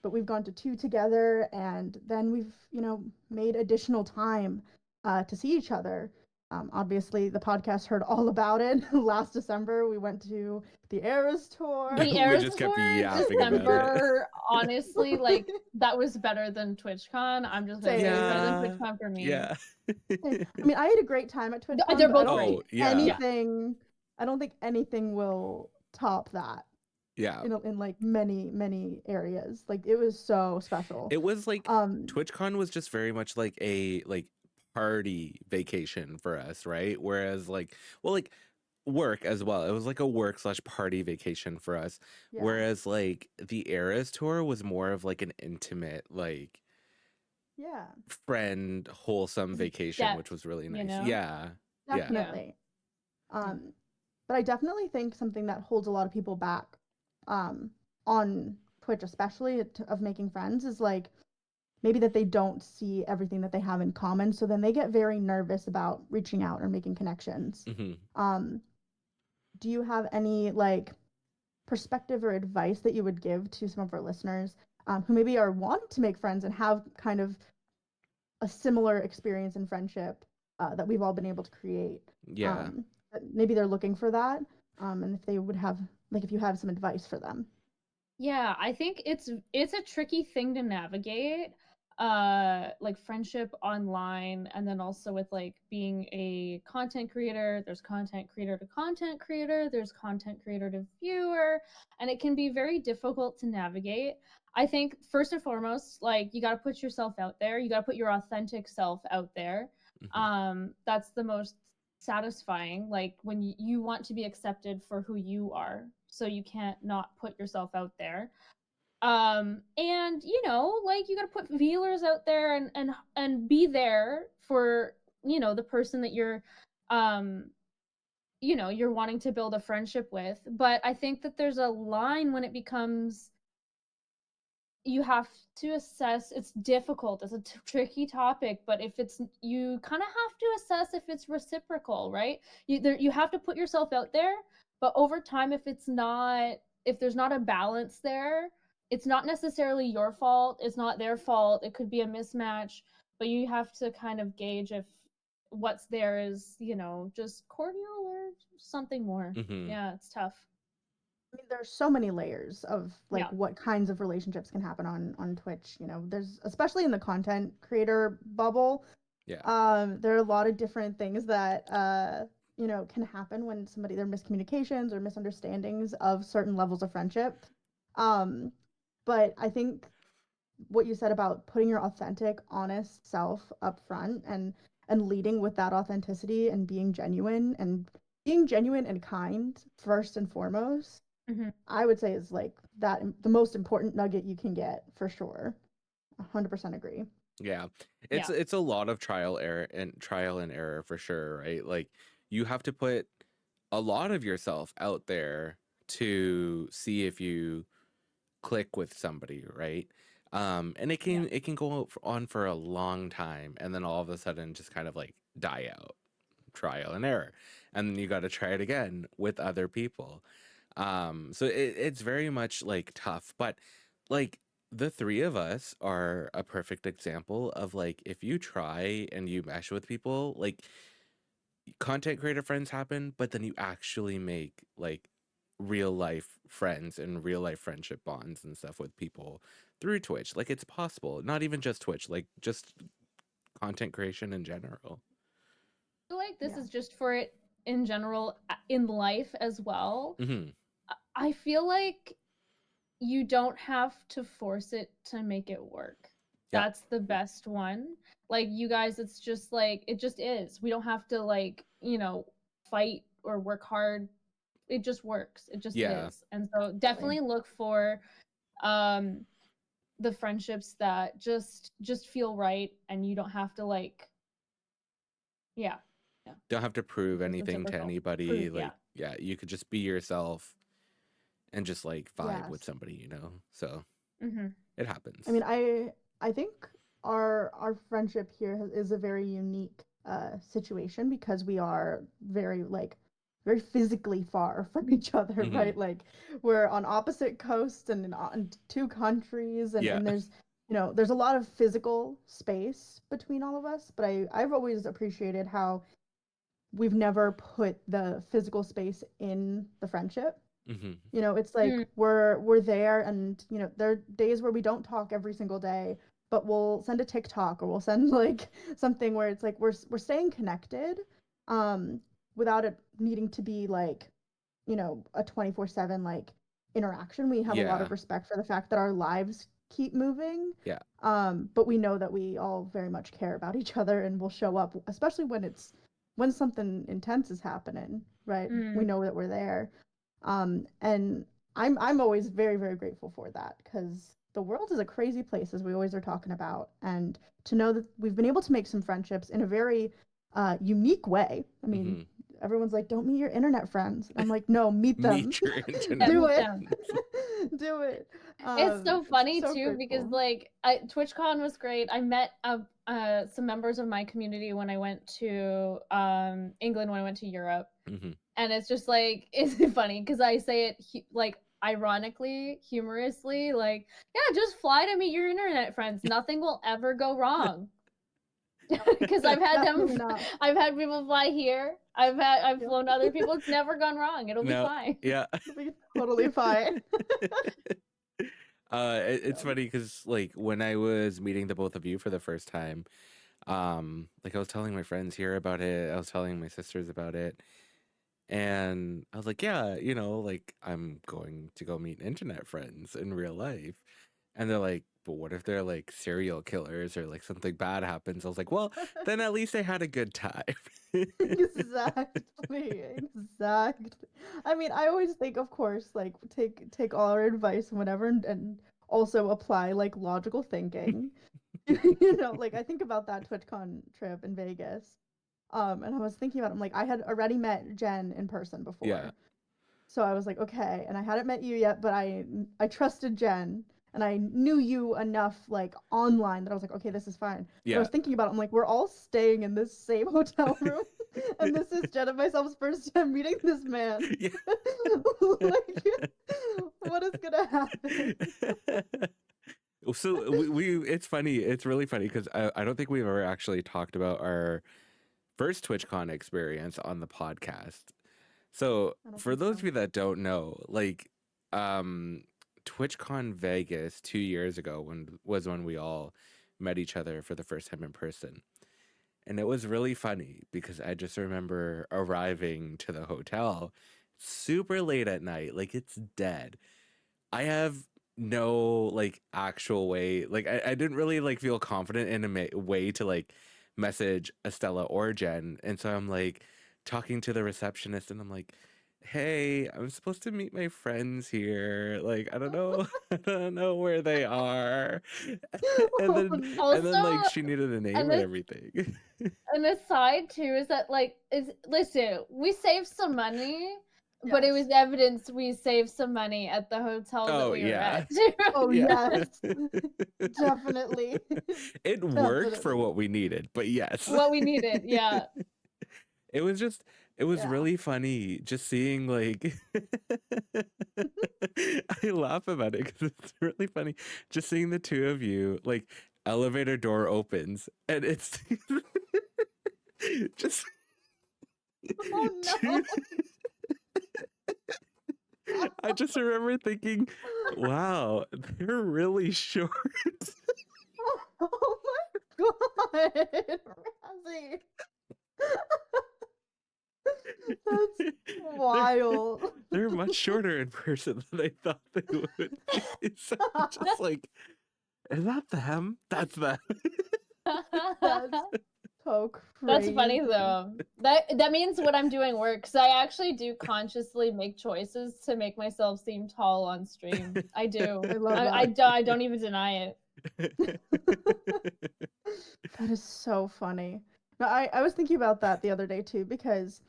[SPEAKER 2] But we've gone to 2 together, and then we've, you know, made additional time to see each other. Obviously, the podcast heard all about it. Last December, we went to the Eras tour.
[SPEAKER 3] The Eras
[SPEAKER 1] just kept
[SPEAKER 3] tour in
[SPEAKER 1] yapping about
[SPEAKER 3] December, honestly, like that was better than TwitchCon. I'm just gonna say it was better than TwitchCon for me.
[SPEAKER 1] Yeah.
[SPEAKER 2] I mean, I had a great time at TwitchCon.
[SPEAKER 3] They're both
[SPEAKER 2] but
[SPEAKER 3] great.
[SPEAKER 2] I don't think anything will top that.
[SPEAKER 1] Yeah.
[SPEAKER 2] In like many areas. Like it was so special.
[SPEAKER 1] It was like TwitchCon was just very much like a party vacation for us, right? Whereas like work as well. It was like a work/party vacation for us.
[SPEAKER 2] Yeah.
[SPEAKER 1] Whereas like the Eras tour was more of like an intimate, like friend, wholesome vacation, which was really nice.
[SPEAKER 3] You know?
[SPEAKER 1] Yeah.
[SPEAKER 2] Definitely.
[SPEAKER 3] Yeah.
[SPEAKER 2] But I definitely think something that holds a lot of people back on Twitch, especially of making friends, is like maybe that they don't see everything that they have in common, so then they get very nervous about reaching out or making connections. Do you have any like perspective or advice that you would give to some of our listeners who maybe are wanting to make friends and have kind of a similar experience in friendship that we've all been able to create? Maybe they're looking for that, and if they would have, like, if you have some advice for them.
[SPEAKER 3] Yeah, I think it's a tricky thing to navigate, like friendship online, and then also with like being a content creator. There's content creator to content creator, there's content creator to viewer, and it can be very difficult to navigate. I think first and foremost, like, you got to put yourself out there. You got to put your authentic self out there. That's the most satisfying, like when you want to be accepted for who you are, so you can't not put yourself out there. And you know, like, you got to put feelers out there and be there for, you know, the person that you're you know, you're wanting to build a friendship with. But I think that there's a line when it becomes, you have to assess. It's difficult, it's a tricky topic, but if it's, you kind of have to assess if it's reciprocal, right? You have to put yourself out there, but over time, if it's not, if there's not a balance there, it's not necessarily your fault, it's not their fault, it could be a mismatch, but you have to kind of gauge if what's there is, you know, just cordial or something more. Yeah, it's tough.
[SPEAKER 2] I mean, there's so many layers of like
[SPEAKER 3] Yeah.
[SPEAKER 2] what kinds of relationships can happen on Twitch. You know, there's, especially in the content creator bubble, there are a lot of different things that you know, can happen when somebody, there are miscommunications or misunderstandings of certain levels of friendship. But I think what you said about putting your authentic, honest self up front and leading with that authenticity and being genuine and kind first and foremost, I would say is like that the most important nugget you can get for sure. 100% agree.
[SPEAKER 1] Yeah. It's a lot of trial and error for sure, right? Like you have to put a lot of yourself out there to see if you click with somebody, right? And it can go on for a long time and then all of a sudden just kind of like die out. Trial and error. And then you got to try it again with other people. So it's very much like tough, but like the three of us are a perfect example of like if you try and you mesh with people, like content creator friends happen, but then you actually make like real life friends and real life friendship bonds and stuff with people through Twitch. Like it's possible, not even just Twitch, like just content creation in general.
[SPEAKER 3] I feel like this is just for it in general in life as well. I feel like you don't have to force it to make it work. That's the best one. Like you guys, it's just like, it just is. We don't have to like, you know, fight or work hard. It just works. It just is. And so definitely look for the friendships that just feel right and you don't have to like, yeah.
[SPEAKER 1] Don't have to prove
[SPEAKER 3] Just
[SPEAKER 1] anything to
[SPEAKER 3] reciprocal.
[SPEAKER 1] anybody. Like, you could just be yourself and just like vibe with somebody, you know? So it happens.
[SPEAKER 2] I mean, I think our friendship here is a very unique situation because we are very like very physically far from each other, right? Like we're on opposite coasts and in two countries, and there's, you know, there's a lot of physical space between all of us. But I've always appreciated how we've never put the physical space in the friendship. You know, it's like we're there, and you know, there are days where we don't talk every single day, but we'll send a TikTok or we'll send like something where it's like we're staying connected, without it needing to be like, you know, a 24/7 like interaction. We have a lot of respect for the fact that our lives keep moving. But we know that we all very much care about each other and will show up, especially when something intense is happening, right? We know that we're there. And I'm always very, very grateful for that because the world is a crazy place, as we always are talking about. And to know that we've been able to make some friendships in a very unique way. I mean, everyone's like, don't meet your internet friends. I'm like, no, meet them.
[SPEAKER 1] Meet your internet
[SPEAKER 2] Do it.
[SPEAKER 3] Do it. It's so funny so too, grateful. Because like TwitchCon was great. I met some members of my community when I went to England, when I went to Europe. And it's just like, it's funny because I say it like ironically, humorously, like, yeah, just fly to meet your internet friends. Nothing will ever go wrong. Because I've had I've had people fly here. I've flown other people. It's never gone wrong. It'll be fine.
[SPEAKER 2] It'll be totally fine.
[SPEAKER 1] It's funny because like when I was meeting the both of you for the first time, like I was telling my friends here about it. I was telling my sisters about it. And I was like, yeah, you know, like I'm going to go meet internet friends in real life. And they're like, but what if they're like serial killers or like something bad happens? I was like, well, then at least they had a good time.
[SPEAKER 2] Exactly. I mean, I always think, of course, like take all our advice and whatever, and also apply like logical thinking. You know, like I think about that TwitchCon trip in Vegas. And I was thinking about it. I'm like, I had already met Jen in person before.
[SPEAKER 1] Yeah.
[SPEAKER 2] So I was like, okay, and I hadn't met you yet, but I trusted Jen, and I knew you enough like online that I was like, okay, this is fine. But I was thinking about it. I'm like, we're all staying in this same hotel room, and this is Jen and myself's first time meeting this man.
[SPEAKER 1] Yeah.
[SPEAKER 2] Like, what is gonna happen?
[SPEAKER 1] So we it's funny. It's really funny because I don't think we've ever actually talked about our first TwitchCon experience on the podcast. So for those of you that don't know, like TwitchCon Vegas 2 years ago when we all met each other for the first time in person. And it was really funny because I just remember arriving to the hotel super late at night, like it's dead. I have no like actual way, like I didn't really like feel confident in a way to like message Estella or Jen, and so I'm like talking to the receptionist and I'm like, hey, I'm supposed to meet my friends here, like I don't know I don't know where they are. and then and then like she needed a name and everything.
[SPEAKER 3] An aside too is that like listen, we saved some money. Yes. But it was evidence we saved some money at the hotel that we were at.
[SPEAKER 2] Oh, yes. Definitely.
[SPEAKER 1] It worked for what we needed, but yes.
[SPEAKER 3] What we needed, yeah.
[SPEAKER 1] It was really funny just seeing like I laugh about it because it's really funny just seeing the two of you, like elevator door opens and it's just
[SPEAKER 2] oh no.
[SPEAKER 1] I just remember thinking, wow, they're really short.
[SPEAKER 2] Oh my god, Razzy. That's wild.
[SPEAKER 1] They're much shorter in person than I thought they would be. So I'm just like, is that them? That's them.
[SPEAKER 2] That's so crazy.
[SPEAKER 3] That's funny though. That means when I'm doing work, because I actually do consciously make choices to make myself seem tall on stream. I do.
[SPEAKER 2] I love that.
[SPEAKER 3] I don't even deny it.
[SPEAKER 2] That is so funny. No, I was thinking about that the other day too, because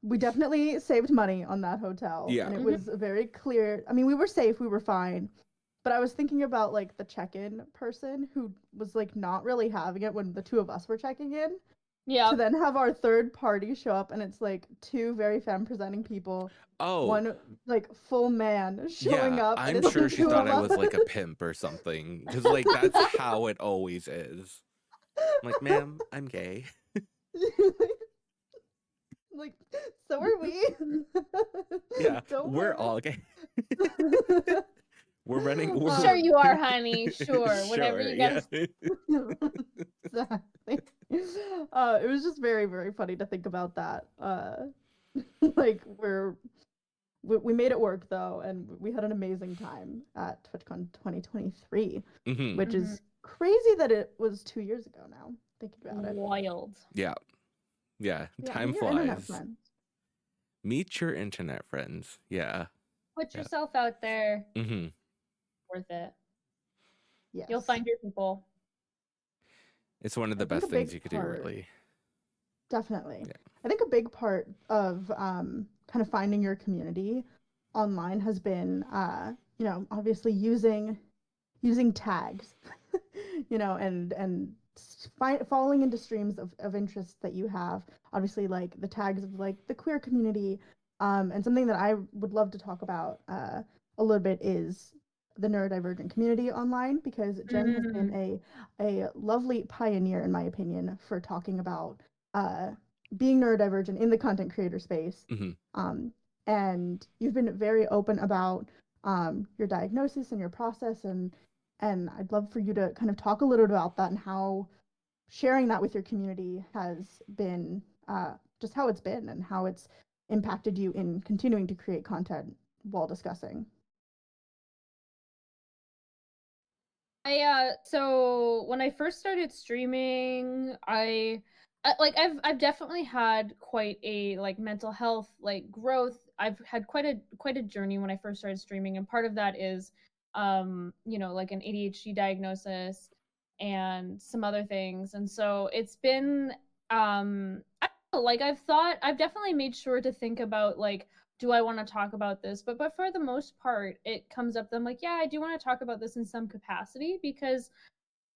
[SPEAKER 2] we definitely saved money on that hotel.
[SPEAKER 1] Yeah.
[SPEAKER 2] And it was very clear. I mean, we were safe, we were fine. But I was thinking about like the check-in person who was like not really having it when the two of us were checking in.
[SPEAKER 3] Yeah.
[SPEAKER 2] To then have our third party show up and it's like two very femme-presenting people.
[SPEAKER 1] Oh.
[SPEAKER 2] One like full man showing up.
[SPEAKER 1] I'm sure she thought I was like a pimp or something. Because like that's how it always is. I'm like, ma'am, I'm gay.
[SPEAKER 2] Like, so are we.
[SPEAKER 1] Yeah, we're all gay. We're running.
[SPEAKER 3] Sure you are, honey. Sure, whatever you guys.
[SPEAKER 2] Exactly. It was just very, very funny to think about that. Like we made it work though, and we had an amazing time at TwitchCon 2023, which is crazy that it was 2 years ago now. Thinking about it.
[SPEAKER 3] Wild.
[SPEAKER 1] Yeah. Time flies. Meet your internet friends. Yeah.
[SPEAKER 3] Put yourself out there. Worth it. Yes. You'll find your people.
[SPEAKER 1] It's one of the best things you could do, really.
[SPEAKER 2] Definitely. Yeah. I think a big part of kind of finding your community online has been, obviously using tags, and falling into streams of interest that you have. Obviously, like the tags of like the queer community, and something that I would love to talk about a little bit is the neurodivergent community online, because Jen has been a lovely pioneer, in my opinion, for talking about being neurodivergent in the content creator space. And you've been very open about your diagnosis and your process, and I'd love for you to kind of talk a little bit about that and how sharing that with your community has been, just how it's been and how it's impacted you in continuing to create content while discussing.
[SPEAKER 3] So when I first started streaming, I've definitely had quite a like mental health like growth. I've had quite a journey when I first started streaming, and part of that is like an ADHD diagnosis and some other things. And so it's been a like I've definitely made sure to think about like, do I want to talk about this? But for the most part, it comes up that I'm like, yeah, I do want to talk about this in some capacity, because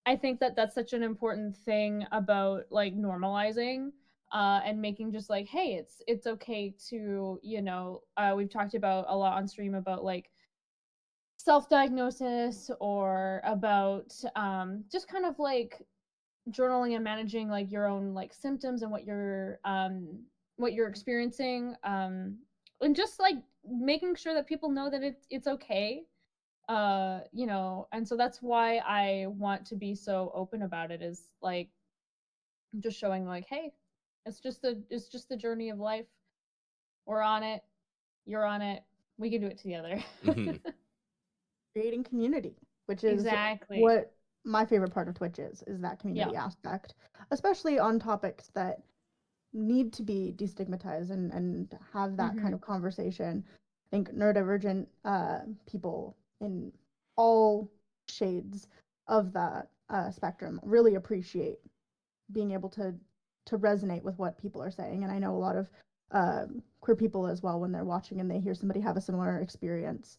[SPEAKER 3] I think that that's such an important thing about like normalizing and making just like, hey, it's okay to, we've talked about a lot on stream about like self-diagnosis, or about just kind of like journaling and managing like your own like symptoms and what you're experiencing, and just like making sure that people know that it's okay, and so that's why I want to be so open about it, is like just showing like, hey, it's just the journey of life. We're on it, you're on it, we can do it together.
[SPEAKER 2] Creating community, which is
[SPEAKER 3] Exactly.
[SPEAKER 2] what my favorite part of Twitch is that community
[SPEAKER 3] Yeah.
[SPEAKER 2] aspect, especially on topics that need to be destigmatized and have that kind of conversation. I think neurodivergent people in all shades of that spectrum really appreciate being able to resonate with what people are saying. And I know a lot of queer people as well, when they're watching and they hear somebody have a similar experience,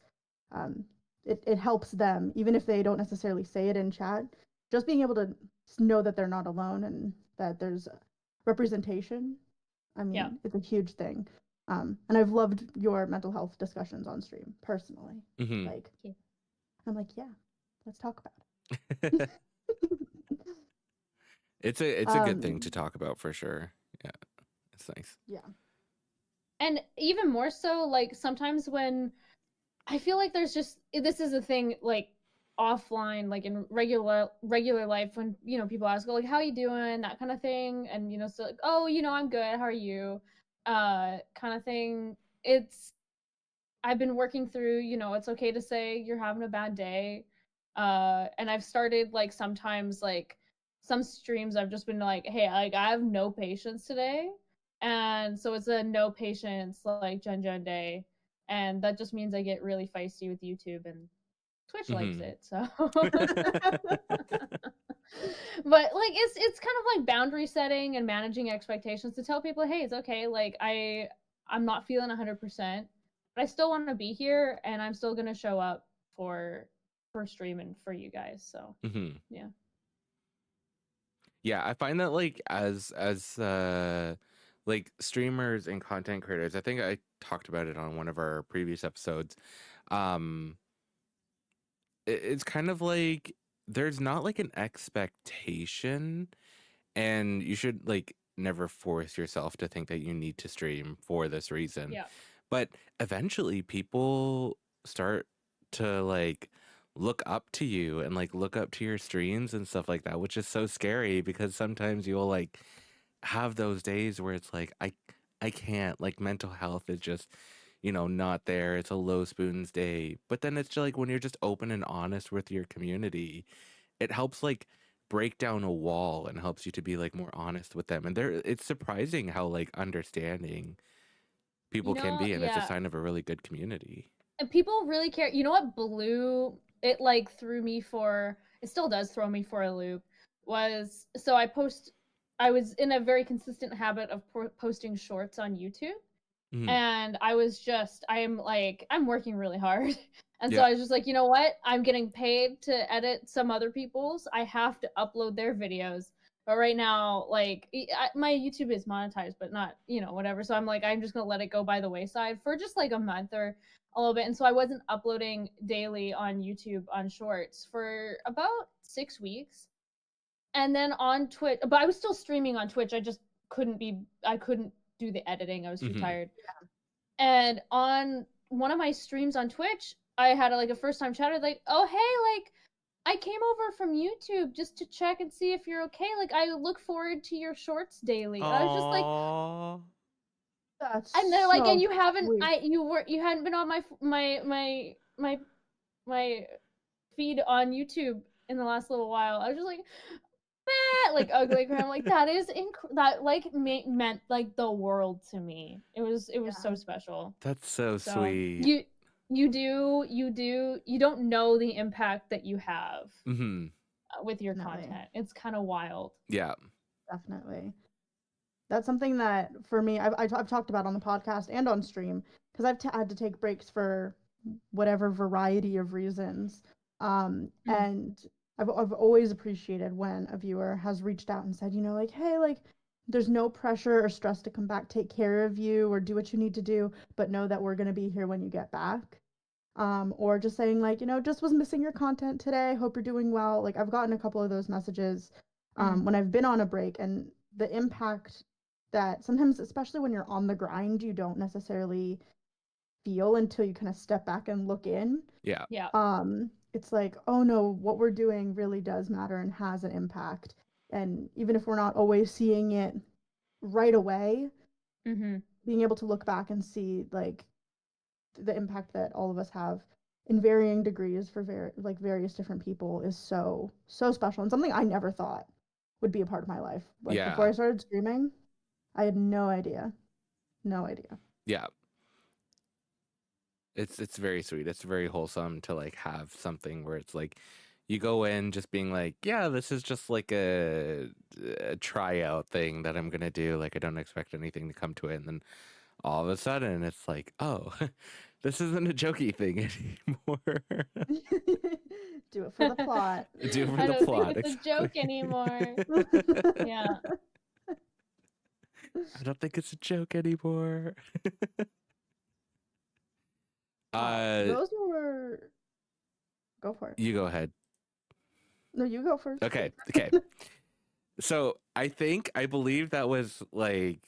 [SPEAKER 2] um, it helps them, even if they don't necessarily say it in chat, just being able to know that they're not alone and that there's representation. I mean,
[SPEAKER 3] Yeah.
[SPEAKER 2] it's a huge thing. And I've loved your mental health discussions on stream personally. Like,
[SPEAKER 3] Yeah.
[SPEAKER 2] I'm like, yeah, let's talk about it.
[SPEAKER 1] It's a good thing to talk about for sure. Yeah, it's nice.
[SPEAKER 2] Yeah.
[SPEAKER 3] And even more so, like sometimes when I feel like there's just, this is a thing like offline, like in regular life, when people ask, oh, like, how you doing, that kind of thing, and so like, oh, I'm good, how are you, kind of thing. I've been working through, it's okay to say you're having a bad day, and I've started like sometimes like some streams I've just been like, hey, like I have no patience today, and so it's a no patience like Gen day, and that just means I get really feisty with YouTube, and Twitch likes it, so. But like it's kind of like boundary setting and managing expectations to tell people, hey, it's okay, like I'm not feeling 100%, but I still want to be here, and I'm still gonna show up for streaming for you guys, so yeah.
[SPEAKER 1] Yeah, I find that like as like streamers and content creators, I think I talked about it on one of our previous episodes. Um it's kind of like there's not like an expectation, and you should like never force yourself to think that you need to stream for this reason.
[SPEAKER 3] Yeah.
[SPEAKER 1] But eventually people start to like look up to you and like look up to your streams and stuff like that, which is so scary because sometimes you'll like have those days where it's like I can't, like mental health is just not there. It's a low spoons day. But then it's just like when you're just open and honest with your community, it helps like break down a wall and helps you to be like more honest with them. And it's surprising how like understanding people can be, and it's a
[SPEAKER 3] Yeah.
[SPEAKER 1] sign of a really good community.
[SPEAKER 3] And people really care. You know what blew it, like threw me for, it still does throw me for a loop, was, so I was in a very consistent habit of posting shorts on YouTube. And I'm working really hard. And so
[SPEAKER 1] Yeah.
[SPEAKER 3] I was just like, you know what? I'm getting paid to edit some other people's. I have to upload their videos. But right now, like, my YouTube is monetized, but not, whatever. So I'm like, I'm just going to let it go by the wayside for just like a month or a little bit. And so I wasn't uploading daily on YouTube on shorts for about 6 weeks. And then on Twitch, but I was still streaming on Twitch. I couldn't do the editing. I was too tired. And on one of my streams on Twitch, I had like a first time chatter, like, oh, hey, like, I came over from YouTube just to check and see if you're okay. Like, I look forward to your shorts daily. And I was just like,
[SPEAKER 1] Aww.
[SPEAKER 2] That's
[SPEAKER 3] and they're like,
[SPEAKER 2] so
[SPEAKER 3] and you haven't,
[SPEAKER 2] sweet.
[SPEAKER 3] you hadn't been on my feed on YouTube in the last little while. I was just like, like ugly cry. I'm like, that is that like meant like the world to me. It was so special.
[SPEAKER 1] That's so
[SPEAKER 3] So
[SPEAKER 1] sweet.
[SPEAKER 3] you don't know the impact that you have
[SPEAKER 1] Mm-hmm.
[SPEAKER 3] with your
[SPEAKER 2] Definitely.
[SPEAKER 3] content. It's kind of wild.
[SPEAKER 1] Yeah.
[SPEAKER 2] Definitely. That's something that for me, I've talked about on the podcast and on stream, because had to take breaks for whatever variety of reasons. And I've always appreciated when a viewer has reached out and said, like, hey, like, there's no pressure or stress to come back, take care of you, or do what you need to do, but know that we're going to be here when you get back. Or just saying, like, just was missing your content today, hope you're doing well. Like, I've gotten a couple of those messages when I've been on a break, and the impact that sometimes, especially when you're on the grind, you don't necessarily feel until you kind of step back and look in.
[SPEAKER 1] Yeah.
[SPEAKER 2] It's like, oh no, what we're doing really does matter and has an impact. And even if we're not always seeing it right away, being able to look back and see like the impact that all of us have in varying degrees for various different people is so special, and something I never thought would be a part of my life. Like before I started streaming, I had no idea.
[SPEAKER 1] Yeah. It's very sweet. It's very wholesome to like have something where it's like you go in just being like, yeah, this is just like a tryout thing that I'm gonna do. Like I don't expect anything to come to it, and then all of a sudden it's like, oh, this isn't a jokey thing anymore.
[SPEAKER 2] Do it for the plot.
[SPEAKER 1] Do it for
[SPEAKER 3] I
[SPEAKER 1] the
[SPEAKER 3] don't
[SPEAKER 1] plot.
[SPEAKER 3] think it's a joke anymore. Yeah.
[SPEAKER 1] I don't think it's a joke anymore.
[SPEAKER 2] Those were. Go for it.
[SPEAKER 1] You go ahead.
[SPEAKER 2] No, you go first.
[SPEAKER 1] Okay. So I believe that was like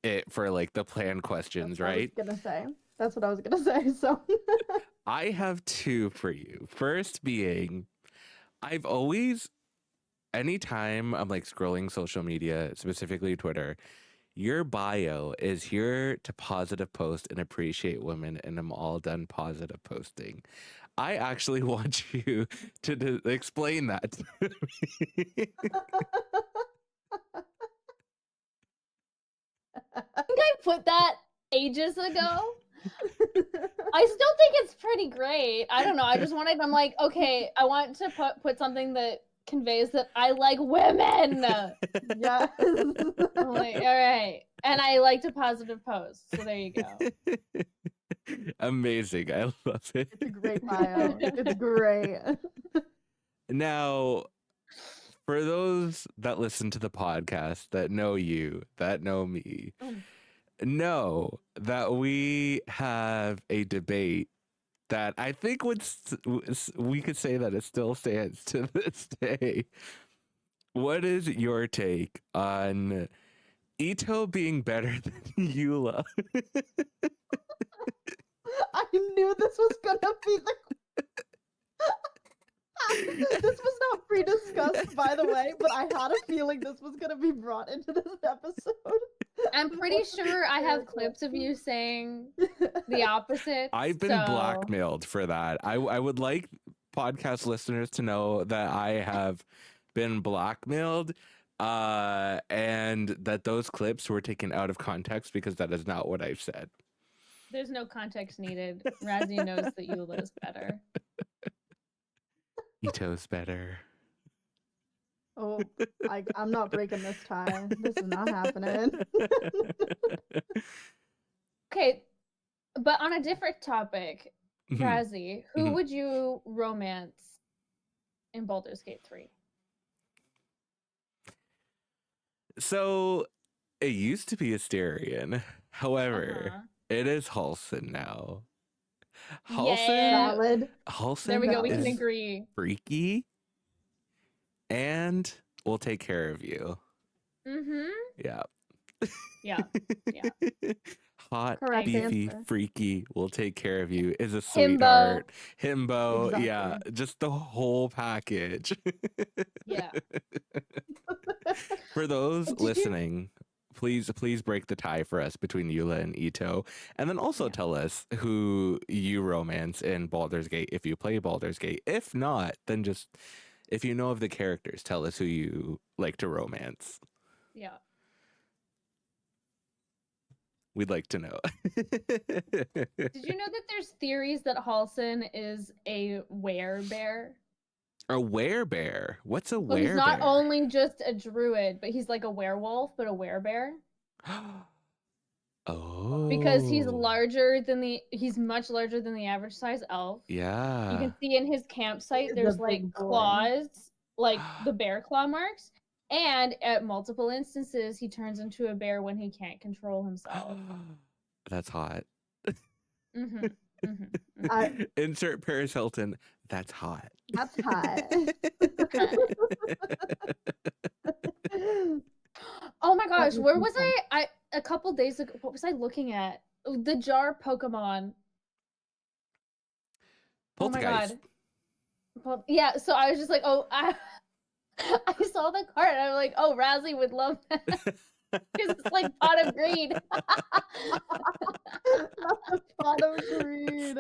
[SPEAKER 1] it for like the plan questions, right?
[SPEAKER 2] That's what I was gonna say. So
[SPEAKER 1] I have two for you. First being, I've always, anytime I'm like scrolling social media, specifically Twitter, your bio is here to positive post and appreciate women, and I'm all done positive posting. I actually want you to explain that to me.
[SPEAKER 3] I think I put that ages ago. I still think it's pretty great. I don't know. I'm like, okay, I want to put something that conveys that I like women.
[SPEAKER 2] Yeah.
[SPEAKER 3] I'm like, all right. And I like to positive post. So there you go.
[SPEAKER 1] Amazing. I love it.
[SPEAKER 2] It's a great bio. It's great.
[SPEAKER 1] Now, for those that listen to the podcast, that know you, that know me, know that we have a debate that I think we could say that it still stands to this day. What is your take on Ito being better than Eula?
[SPEAKER 2] I knew this was gonna be this was not pre-discussed, by the way, but I had a feeling this was gonna be brought into this episode.
[SPEAKER 3] I'm pretty sure I have clips of you saying the opposite.
[SPEAKER 1] I've been blackmailed for that. I would like podcast listeners to know that I have been blackmailed and that those clips were taken out of context because that is not what I've said.
[SPEAKER 3] There's no context needed. Razzy knows that Eula's better.
[SPEAKER 1] Ito's better.
[SPEAKER 2] Oh, I'm not breaking this tie. This is not happening.
[SPEAKER 3] Okay, but on a different topic, Razzy, who would you romance in Baldur's Gate 3?
[SPEAKER 1] So it used to be Asterion. However, it is Halsin now. Halsin
[SPEAKER 3] there we go. We can agree.
[SPEAKER 1] Freaky, and we'll take care of you.
[SPEAKER 3] Yeah.
[SPEAKER 1] Hot,
[SPEAKER 2] Correct
[SPEAKER 1] beefy,
[SPEAKER 2] answer.
[SPEAKER 1] freaky, we'll take care of you is a sweetheart. Himbo,
[SPEAKER 2] Exactly.
[SPEAKER 1] yeah, just the whole package.
[SPEAKER 3] Yeah.
[SPEAKER 1] For those listening, please break the tie for us between Eula and Ito, and then also tell us who you romance in Baldur's Gate if you play Baldur's Gate. If not, then just if you know of the characters, tell us who you like to romance.
[SPEAKER 3] Yeah.
[SPEAKER 1] We'd like to know.
[SPEAKER 3] Did you know that there's theories that Halsin is a werebear?
[SPEAKER 1] A werebear. What's a
[SPEAKER 3] So he's not
[SPEAKER 1] werebear?
[SPEAKER 3] only just a druid, but he's like a werewolf, but a werebear. Because he's
[SPEAKER 1] Oh.
[SPEAKER 3] much larger than the average size elf. You
[SPEAKER 1] Yeah.
[SPEAKER 3] can see in his campsite
[SPEAKER 2] He's
[SPEAKER 3] there's
[SPEAKER 2] a
[SPEAKER 3] like
[SPEAKER 2] big boy.
[SPEAKER 3] claws, like the bear claw marks. And at multiple instances, he turns into a bear when he can't control himself.
[SPEAKER 1] That's hot. Insert Paris Hilton. That's hot.
[SPEAKER 2] That's hot.
[SPEAKER 3] Oh my gosh, where was I a couple days ago? What was I looking at? The jar Pokemon. Oh my god. Well, yeah, so I was just like, oh, I saw the card and I'm like, oh, Razzy would love that. Because it's like pot of greed.
[SPEAKER 2] Not the pot of greed.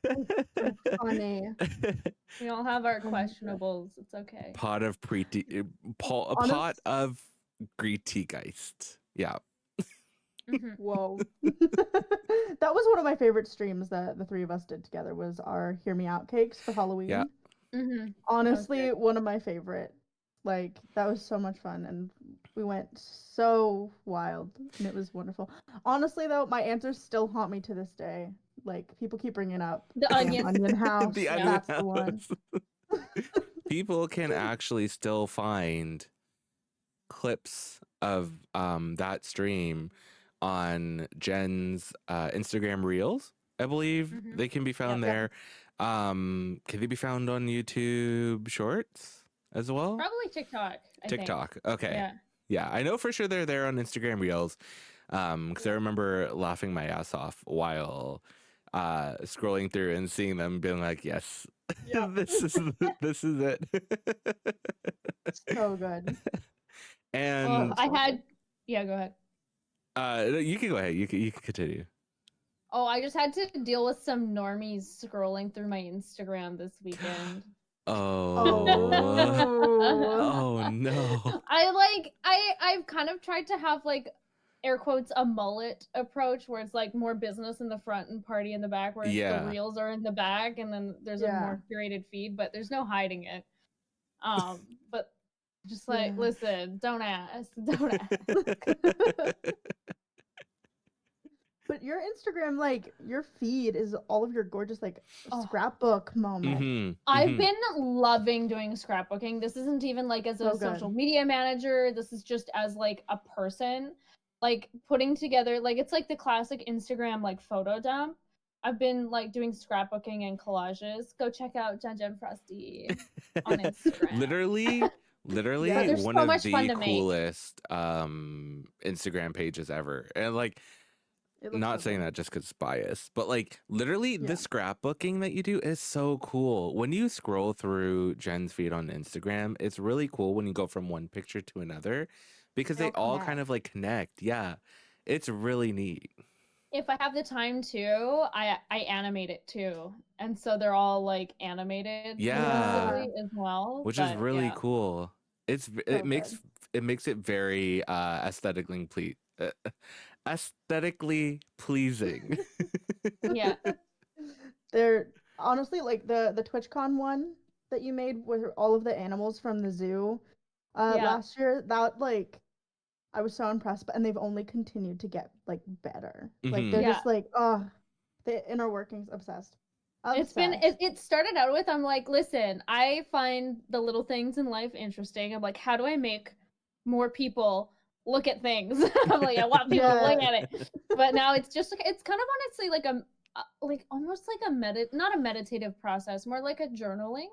[SPEAKER 2] So funny.
[SPEAKER 3] We all have our questionables. It's okay.
[SPEAKER 1] Pot of pot of Greetygeist. Yeah.
[SPEAKER 2] Whoa. That was one of my favorite streams that the three of us did together, was our Hear Me Out cakes for Halloween.
[SPEAKER 1] Yeah.
[SPEAKER 2] Honestly, one of my favorite. Like, that was so much fun, and we went so wild, and it was wonderful. Honestly, though, my answers still haunt me to this day. Like, people keep bringing up
[SPEAKER 3] the onion
[SPEAKER 2] house.
[SPEAKER 1] The onion
[SPEAKER 2] That's
[SPEAKER 1] house.
[SPEAKER 2] the one.
[SPEAKER 1] People can actually still find clips of that stream on Jen's Instagram Reels. I believe they can be found there. Can they be found on YouTube Shorts as well?
[SPEAKER 3] Probably TikTok. I think.
[SPEAKER 1] Okay. Yeah, I know for sure they're there on Instagram Reels. Because I remember laughing my ass off while scrolling through and seeing them, being like, "Yes, this is it."
[SPEAKER 2] So good.
[SPEAKER 1] And
[SPEAKER 3] I had. Yeah, go ahead.
[SPEAKER 1] You can go ahead. You can continue.
[SPEAKER 3] Oh, I just had to deal with some normies scrolling through my Instagram this weekend.
[SPEAKER 1] Oh no.
[SPEAKER 3] I've kind of tried to have like air quotes a mullet approach where it's like more business in the front and party in the back, whereas the reels are in the back and then there's a more curated feed, but there's no hiding it. But just like listen, don't ask.
[SPEAKER 2] But your Instagram, like, your feed is all of your gorgeous, like, scrapbook moments.
[SPEAKER 3] I've been loving doing scrapbooking. This isn't even like as a social media manager. This is just as like a person, like putting together, like it's like the classic Instagram like photo dump. I've been like doing scrapbooking and collages. Go check out JENJENFROSTY on Instagram.
[SPEAKER 1] Literally one
[SPEAKER 3] so
[SPEAKER 1] of
[SPEAKER 3] much fun
[SPEAKER 1] the
[SPEAKER 3] to
[SPEAKER 1] coolest Instagram pages ever. And like, not saying that just because it's biased, but like literally the scrapbooking that you do is so cool. When you scroll through Jen's feed on Instagram, it's really cool when you go from one picture to another because they all kind of like connect. Yeah, it's really neat.
[SPEAKER 3] If I have the time to, I animate it too, and so they're all like animated as well,
[SPEAKER 1] which is really cool. It makes it very aesthetically pleasing.
[SPEAKER 2] Yeah. They're honestly like the TwitchCon one that you made with all of the animals from the zoo last year. That like I was so impressed, and they've only continued to get like better. Like they're just like the inner workings obsessed.
[SPEAKER 3] It started out with, I'm like, listen, I find the little things in life interesting. I'm like, how do I make more people look at things? I'm like, I want people to look at it. But now it's just like, it's kind of honestly like like almost like not a meditative process, more like a journaling.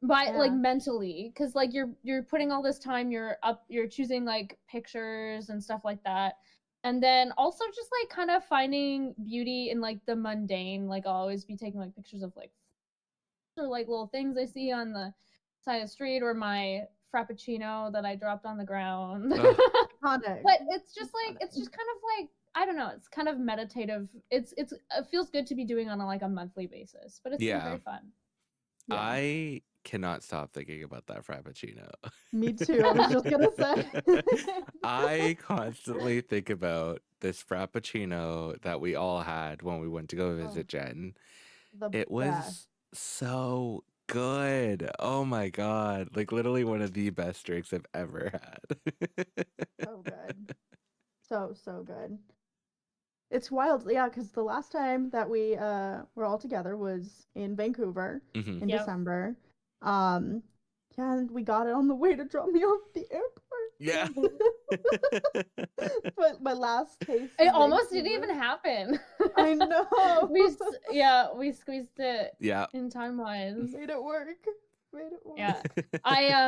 [SPEAKER 3] But like mentally, because like you're putting all this time, you're choosing like pictures and stuff like that. And then also just like kind of finding beauty in like the mundane. Like I'll always be taking like pictures of like or like little things I see on the side of the street, or my frappuccino that I dropped on the ground. But it's just kind of like, I don't know, it's kind of meditative. It feels good to be doing on like a monthly basis, but it's been very fun.
[SPEAKER 1] I cannot stop thinking about that frappuccino.
[SPEAKER 2] Me too. I was just gonna say.
[SPEAKER 1] I constantly think about this frappuccino that we all had when we went to go visit Jen. It was so good. Oh my God. Like literally one of the best drinks I've ever had.
[SPEAKER 2] So good. So good. It's wild, yeah, because the last time that we were all together was in Vancouver
[SPEAKER 1] Mhm.
[SPEAKER 2] in
[SPEAKER 3] Yep.
[SPEAKER 2] December. Yeah, and we got it on the way to drop me off at the airport.
[SPEAKER 1] Yeah.
[SPEAKER 2] But my last taste
[SPEAKER 3] It
[SPEAKER 2] in
[SPEAKER 3] almost didn't
[SPEAKER 2] Vancouver-
[SPEAKER 3] even happen.
[SPEAKER 2] I know.
[SPEAKER 3] We squeezed it
[SPEAKER 1] Yeah.
[SPEAKER 3] in time wise.
[SPEAKER 2] Made it work. Made it work.
[SPEAKER 3] Yeah. I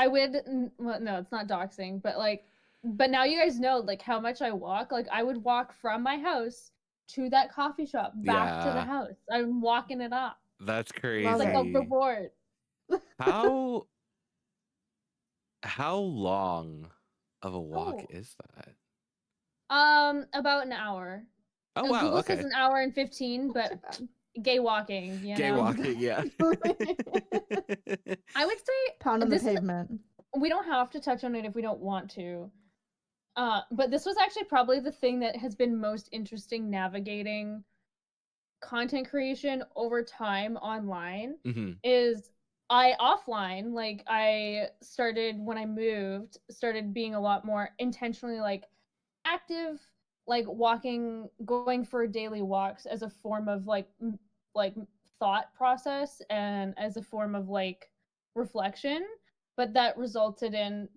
[SPEAKER 3] would well, no, it's not doxing, but like but now you guys know like how much I walk. Like I would walk from my house to that coffee shop back to the
[SPEAKER 1] Yeah.
[SPEAKER 3] house. I'm walking it up.
[SPEAKER 1] That's
[SPEAKER 3] It's
[SPEAKER 1] crazy.
[SPEAKER 3] like a reward.
[SPEAKER 1] How long of a walk
[SPEAKER 2] Oh.
[SPEAKER 1] is that?
[SPEAKER 3] About an hour.
[SPEAKER 1] Oh wow,
[SPEAKER 3] Google
[SPEAKER 1] okay.
[SPEAKER 3] says an hour and 15,
[SPEAKER 2] Not
[SPEAKER 3] but
[SPEAKER 2] too bad.
[SPEAKER 3] gay walking, you
[SPEAKER 1] Gay
[SPEAKER 3] know.
[SPEAKER 1] walking, yeah.
[SPEAKER 3] I would say
[SPEAKER 2] Pound on the
[SPEAKER 3] this
[SPEAKER 2] pavement.
[SPEAKER 3] we don't have to touch on it if we don't want to. But this was actually probably the thing that has been most interesting navigating content creation over time online
[SPEAKER 1] Mhm.
[SPEAKER 3] is I offline, like I started when I moved, started being a lot more intentionally like active, like walking, going for daily walks as a form of like thought process and as a form of like reflection, but that resulted in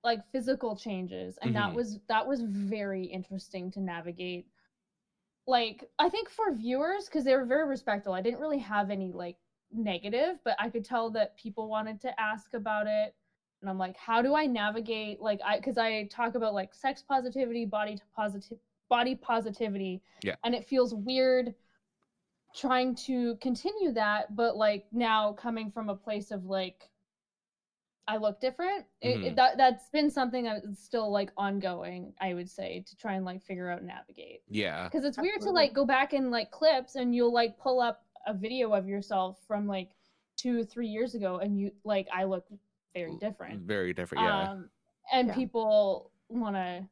[SPEAKER 3] like physical changes, and
[SPEAKER 1] Mhm.
[SPEAKER 3] that was very interesting to navigate. Like I think for viewers, because they were very respectful, I didn't really have any like negative, but I could tell that people wanted to ask about it, and I'm like, how do I navigate, like because I talk about like sex positivity, body positivity,
[SPEAKER 1] Yeah.
[SPEAKER 3] and it feels weird trying to continue that, but like now coming from a place of like I look different.
[SPEAKER 1] Mhm.
[SPEAKER 3] That's been something that's still like ongoing, I would say, to try and like figure out and navigate.
[SPEAKER 1] Yeah.
[SPEAKER 3] Because it's weird to
[SPEAKER 2] Absolutely.
[SPEAKER 3] like go back and like clips and you'll like pull up a video of yourself from like 2-3 years ago and you like I look very different.
[SPEAKER 1] Very different, yeah.
[SPEAKER 3] And
[SPEAKER 2] Yeah.
[SPEAKER 3] people want to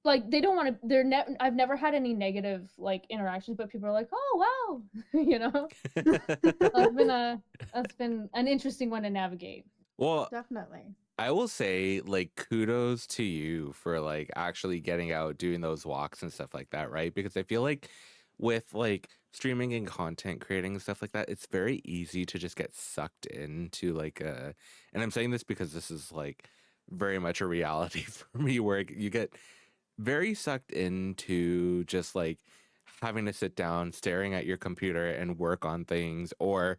[SPEAKER 3] like they don't want to I've never had any negative like interactions, but people are like, oh wow, you know. That's been an interesting one to navigate.
[SPEAKER 1] Well,
[SPEAKER 2] Definitely.
[SPEAKER 1] I will say, like, kudos to you for like actually getting out, doing those walks and stuff like that, right? Because I feel like with like streaming and content creating and stuff like that, it's very easy to just get sucked into like and I'm saying this because this is like very much a reality for me where you get very sucked into just like having to sit down, staring at your computer and work on things, or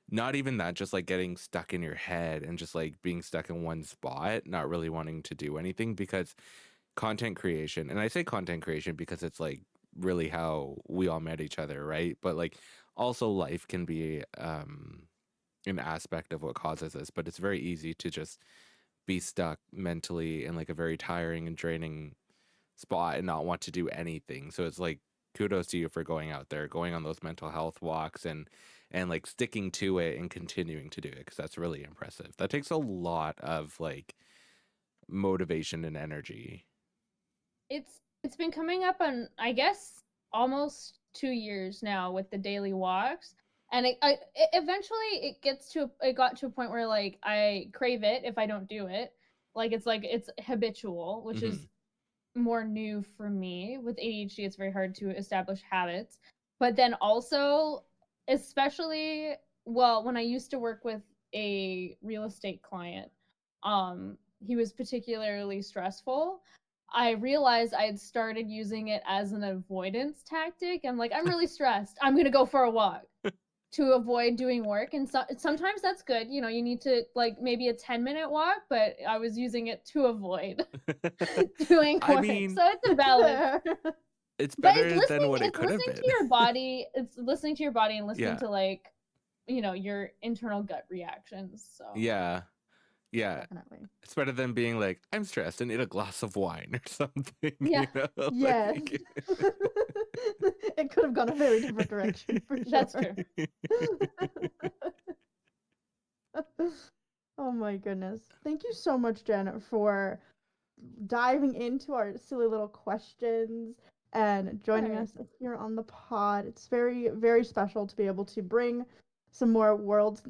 [SPEAKER 1] not even that, just like getting stuck in your head and just like being stuck in one spot, not really wanting to do anything because content creation, and I say content creation because it's like really how we all met each other, right? But like also life can be an aspect of what causes this, but it's very easy to just be stuck mentally in like a very tiring and draining spot and not want to do anything. So it's like kudos to you for going out there, going on those mental health walks and like sticking to it and continuing to do it because that's really impressive. That takes a lot of like motivation and energy.
[SPEAKER 3] It's been coming up on I guess almost 2 years now with the daily walks, and eventually it got to a point where like I crave it if I don't do it. Like it's habitual, which
[SPEAKER 1] Mhm.
[SPEAKER 3] is more new for me. With ADHD, it's very hard to establish habits. But then also, especially, well, when I used to work with a real estate client, he was particularly stressful. I realized I had started using it as an avoidance tactic. I'm like, I'm really stressed. I'm gonna go for a walk to avoid doing work, and sometimes that's good, you know, you need to like maybe a 10-minute walk, but I was using it to avoid doing
[SPEAKER 1] I
[SPEAKER 3] work,
[SPEAKER 1] mean,
[SPEAKER 3] so it's a balance.
[SPEAKER 1] it's
[SPEAKER 3] But
[SPEAKER 1] better than what it
[SPEAKER 3] it's
[SPEAKER 1] could have
[SPEAKER 3] listening
[SPEAKER 1] been.
[SPEAKER 3] to your body, it's listening to your body and listening
[SPEAKER 1] Yeah.
[SPEAKER 3] to like, you know, your internal gut reactions. So
[SPEAKER 1] Yeah. Yeah.
[SPEAKER 2] Definitely.
[SPEAKER 1] It's better than being like, I'm stressed and need a glass of wine or something.
[SPEAKER 3] Yeah.
[SPEAKER 1] You know?
[SPEAKER 2] Yes.
[SPEAKER 1] Like...
[SPEAKER 2] It could have gone a very different direction for sure.
[SPEAKER 3] That's true.
[SPEAKER 2] Oh my goodness. Thank you so much, Jen, for diving into our silly little questions and joining
[SPEAKER 3] Sure.
[SPEAKER 2] us here on the pod. It's very, very special to be able to bring some more worlds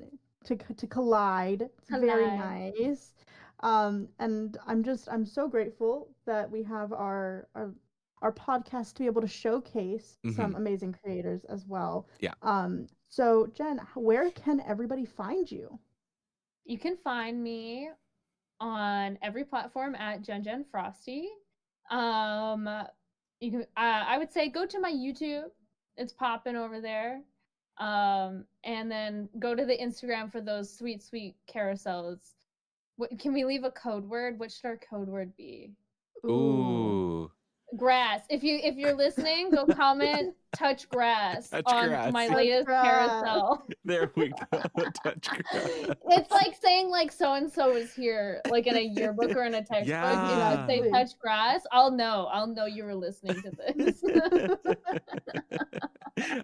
[SPEAKER 2] to collide. It's very nice. And I'm so grateful that we have our podcast to be able to showcase some amazing creators as well.
[SPEAKER 1] Yeah.
[SPEAKER 2] So Jen, where can everybody find you?
[SPEAKER 3] You can find me on every platform at JenJenFrosty. You can I would say go to my YouTube. It's popping over there. And then go to the Instagram for those sweet, sweet carousels. Can we leave a code word? What should our code word be?
[SPEAKER 1] Ooh.
[SPEAKER 3] Grass. If you're listening, go comment touch grass on my latest carousel.
[SPEAKER 1] There we go. Touch grass.
[SPEAKER 3] It's like saying like so and so is here, like in a yearbook or in a textbook.
[SPEAKER 1] Yeah.
[SPEAKER 3] If you say touch grass, I'll know you were listening to this.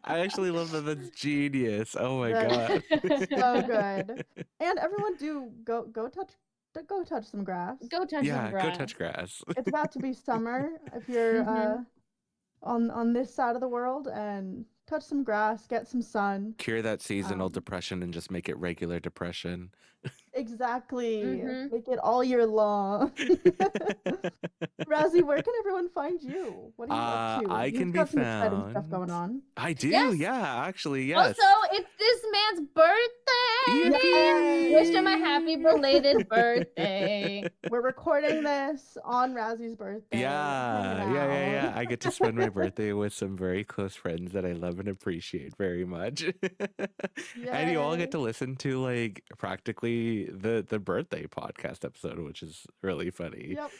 [SPEAKER 1] I actually love that. That's genius. Oh my god.
[SPEAKER 2] So good. And everyone go touch some grass.
[SPEAKER 3] Go touch some grass.
[SPEAKER 1] Go touch grass.
[SPEAKER 2] It's about to be summer if you're on this side of the world, and touch some grass, get some sun.
[SPEAKER 1] Cure that seasonal depression and just make it regular depression.
[SPEAKER 2] Exactly. Make it all year long. Razzy, where can everyone find you? What are you up to?
[SPEAKER 1] You've
[SPEAKER 2] got some exciting stuff going on.
[SPEAKER 1] I do, actually, yes.
[SPEAKER 3] Also, it's this man's birthday.
[SPEAKER 1] Yay!
[SPEAKER 3] Wish him a happy belated birthday.
[SPEAKER 2] We're recording this on Razzy's birthday.
[SPEAKER 1] Yeah. I get to spend my birthday with some very close friends that I love and appreciate very much. And you all get to listen to like practically the birthday podcast episode, which is really funny.
[SPEAKER 2] Yep.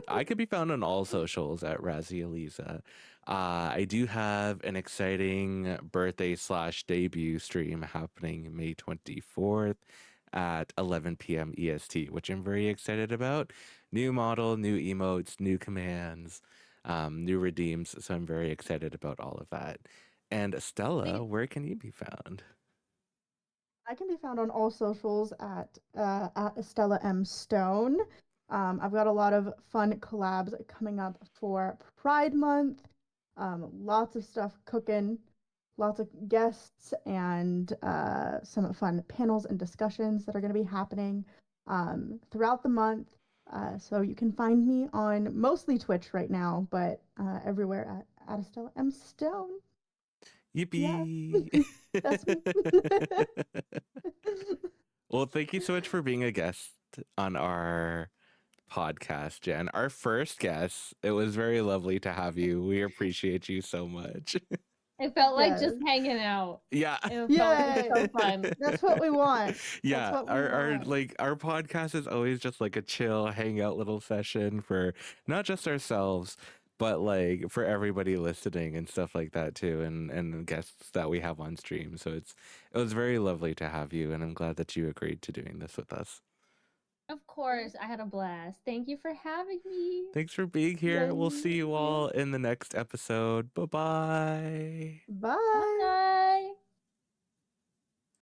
[SPEAKER 1] I could be found on all socials at Razzy Eliza. I do have an exciting birthday / debut stream happening May 24th at 11 p.m. EST, which I'm very excited about. New model, new emotes, new commands, new redeems. So I'm very excited about all of that. And Estella, where can you be found?
[SPEAKER 2] I can be found on all socials at Estella M. Stone. I've got a lot of fun collabs coming up for Pride Month. Lots of stuff cooking, lots of guests, and some fun panels and discussions that are going to be happening throughout the month. So you can find me on mostly Twitch right now, but everywhere at Estella M. Stone.
[SPEAKER 1] Yippee!
[SPEAKER 2] Yeah. That's me.
[SPEAKER 1] Well, thank you so much for being a guest on our podcast, Jen. Our first guest. It was very lovely to have you. We appreciate you so much.
[SPEAKER 3] It felt like just hanging out.
[SPEAKER 1] Yeah.
[SPEAKER 3] It felt so fun.
[SPEAKER 2] That's what we want.
[SPEAKER 1] Yeah. Our podcast is always just like a chill hangout little session for not just ourselves, but like for everybody listening and stuff like that too, and guests that we have on stream. So it was very lovely to have you, and I'm glad that you agreed to doing this with us.
[SPEAKER 3] Of course, I had a blast. Thank you for having me.
[SPEAKER 1] Thanks for being here. We'll see you all in the next episode. Bye-bye.
[SPEAKER 2] Bye.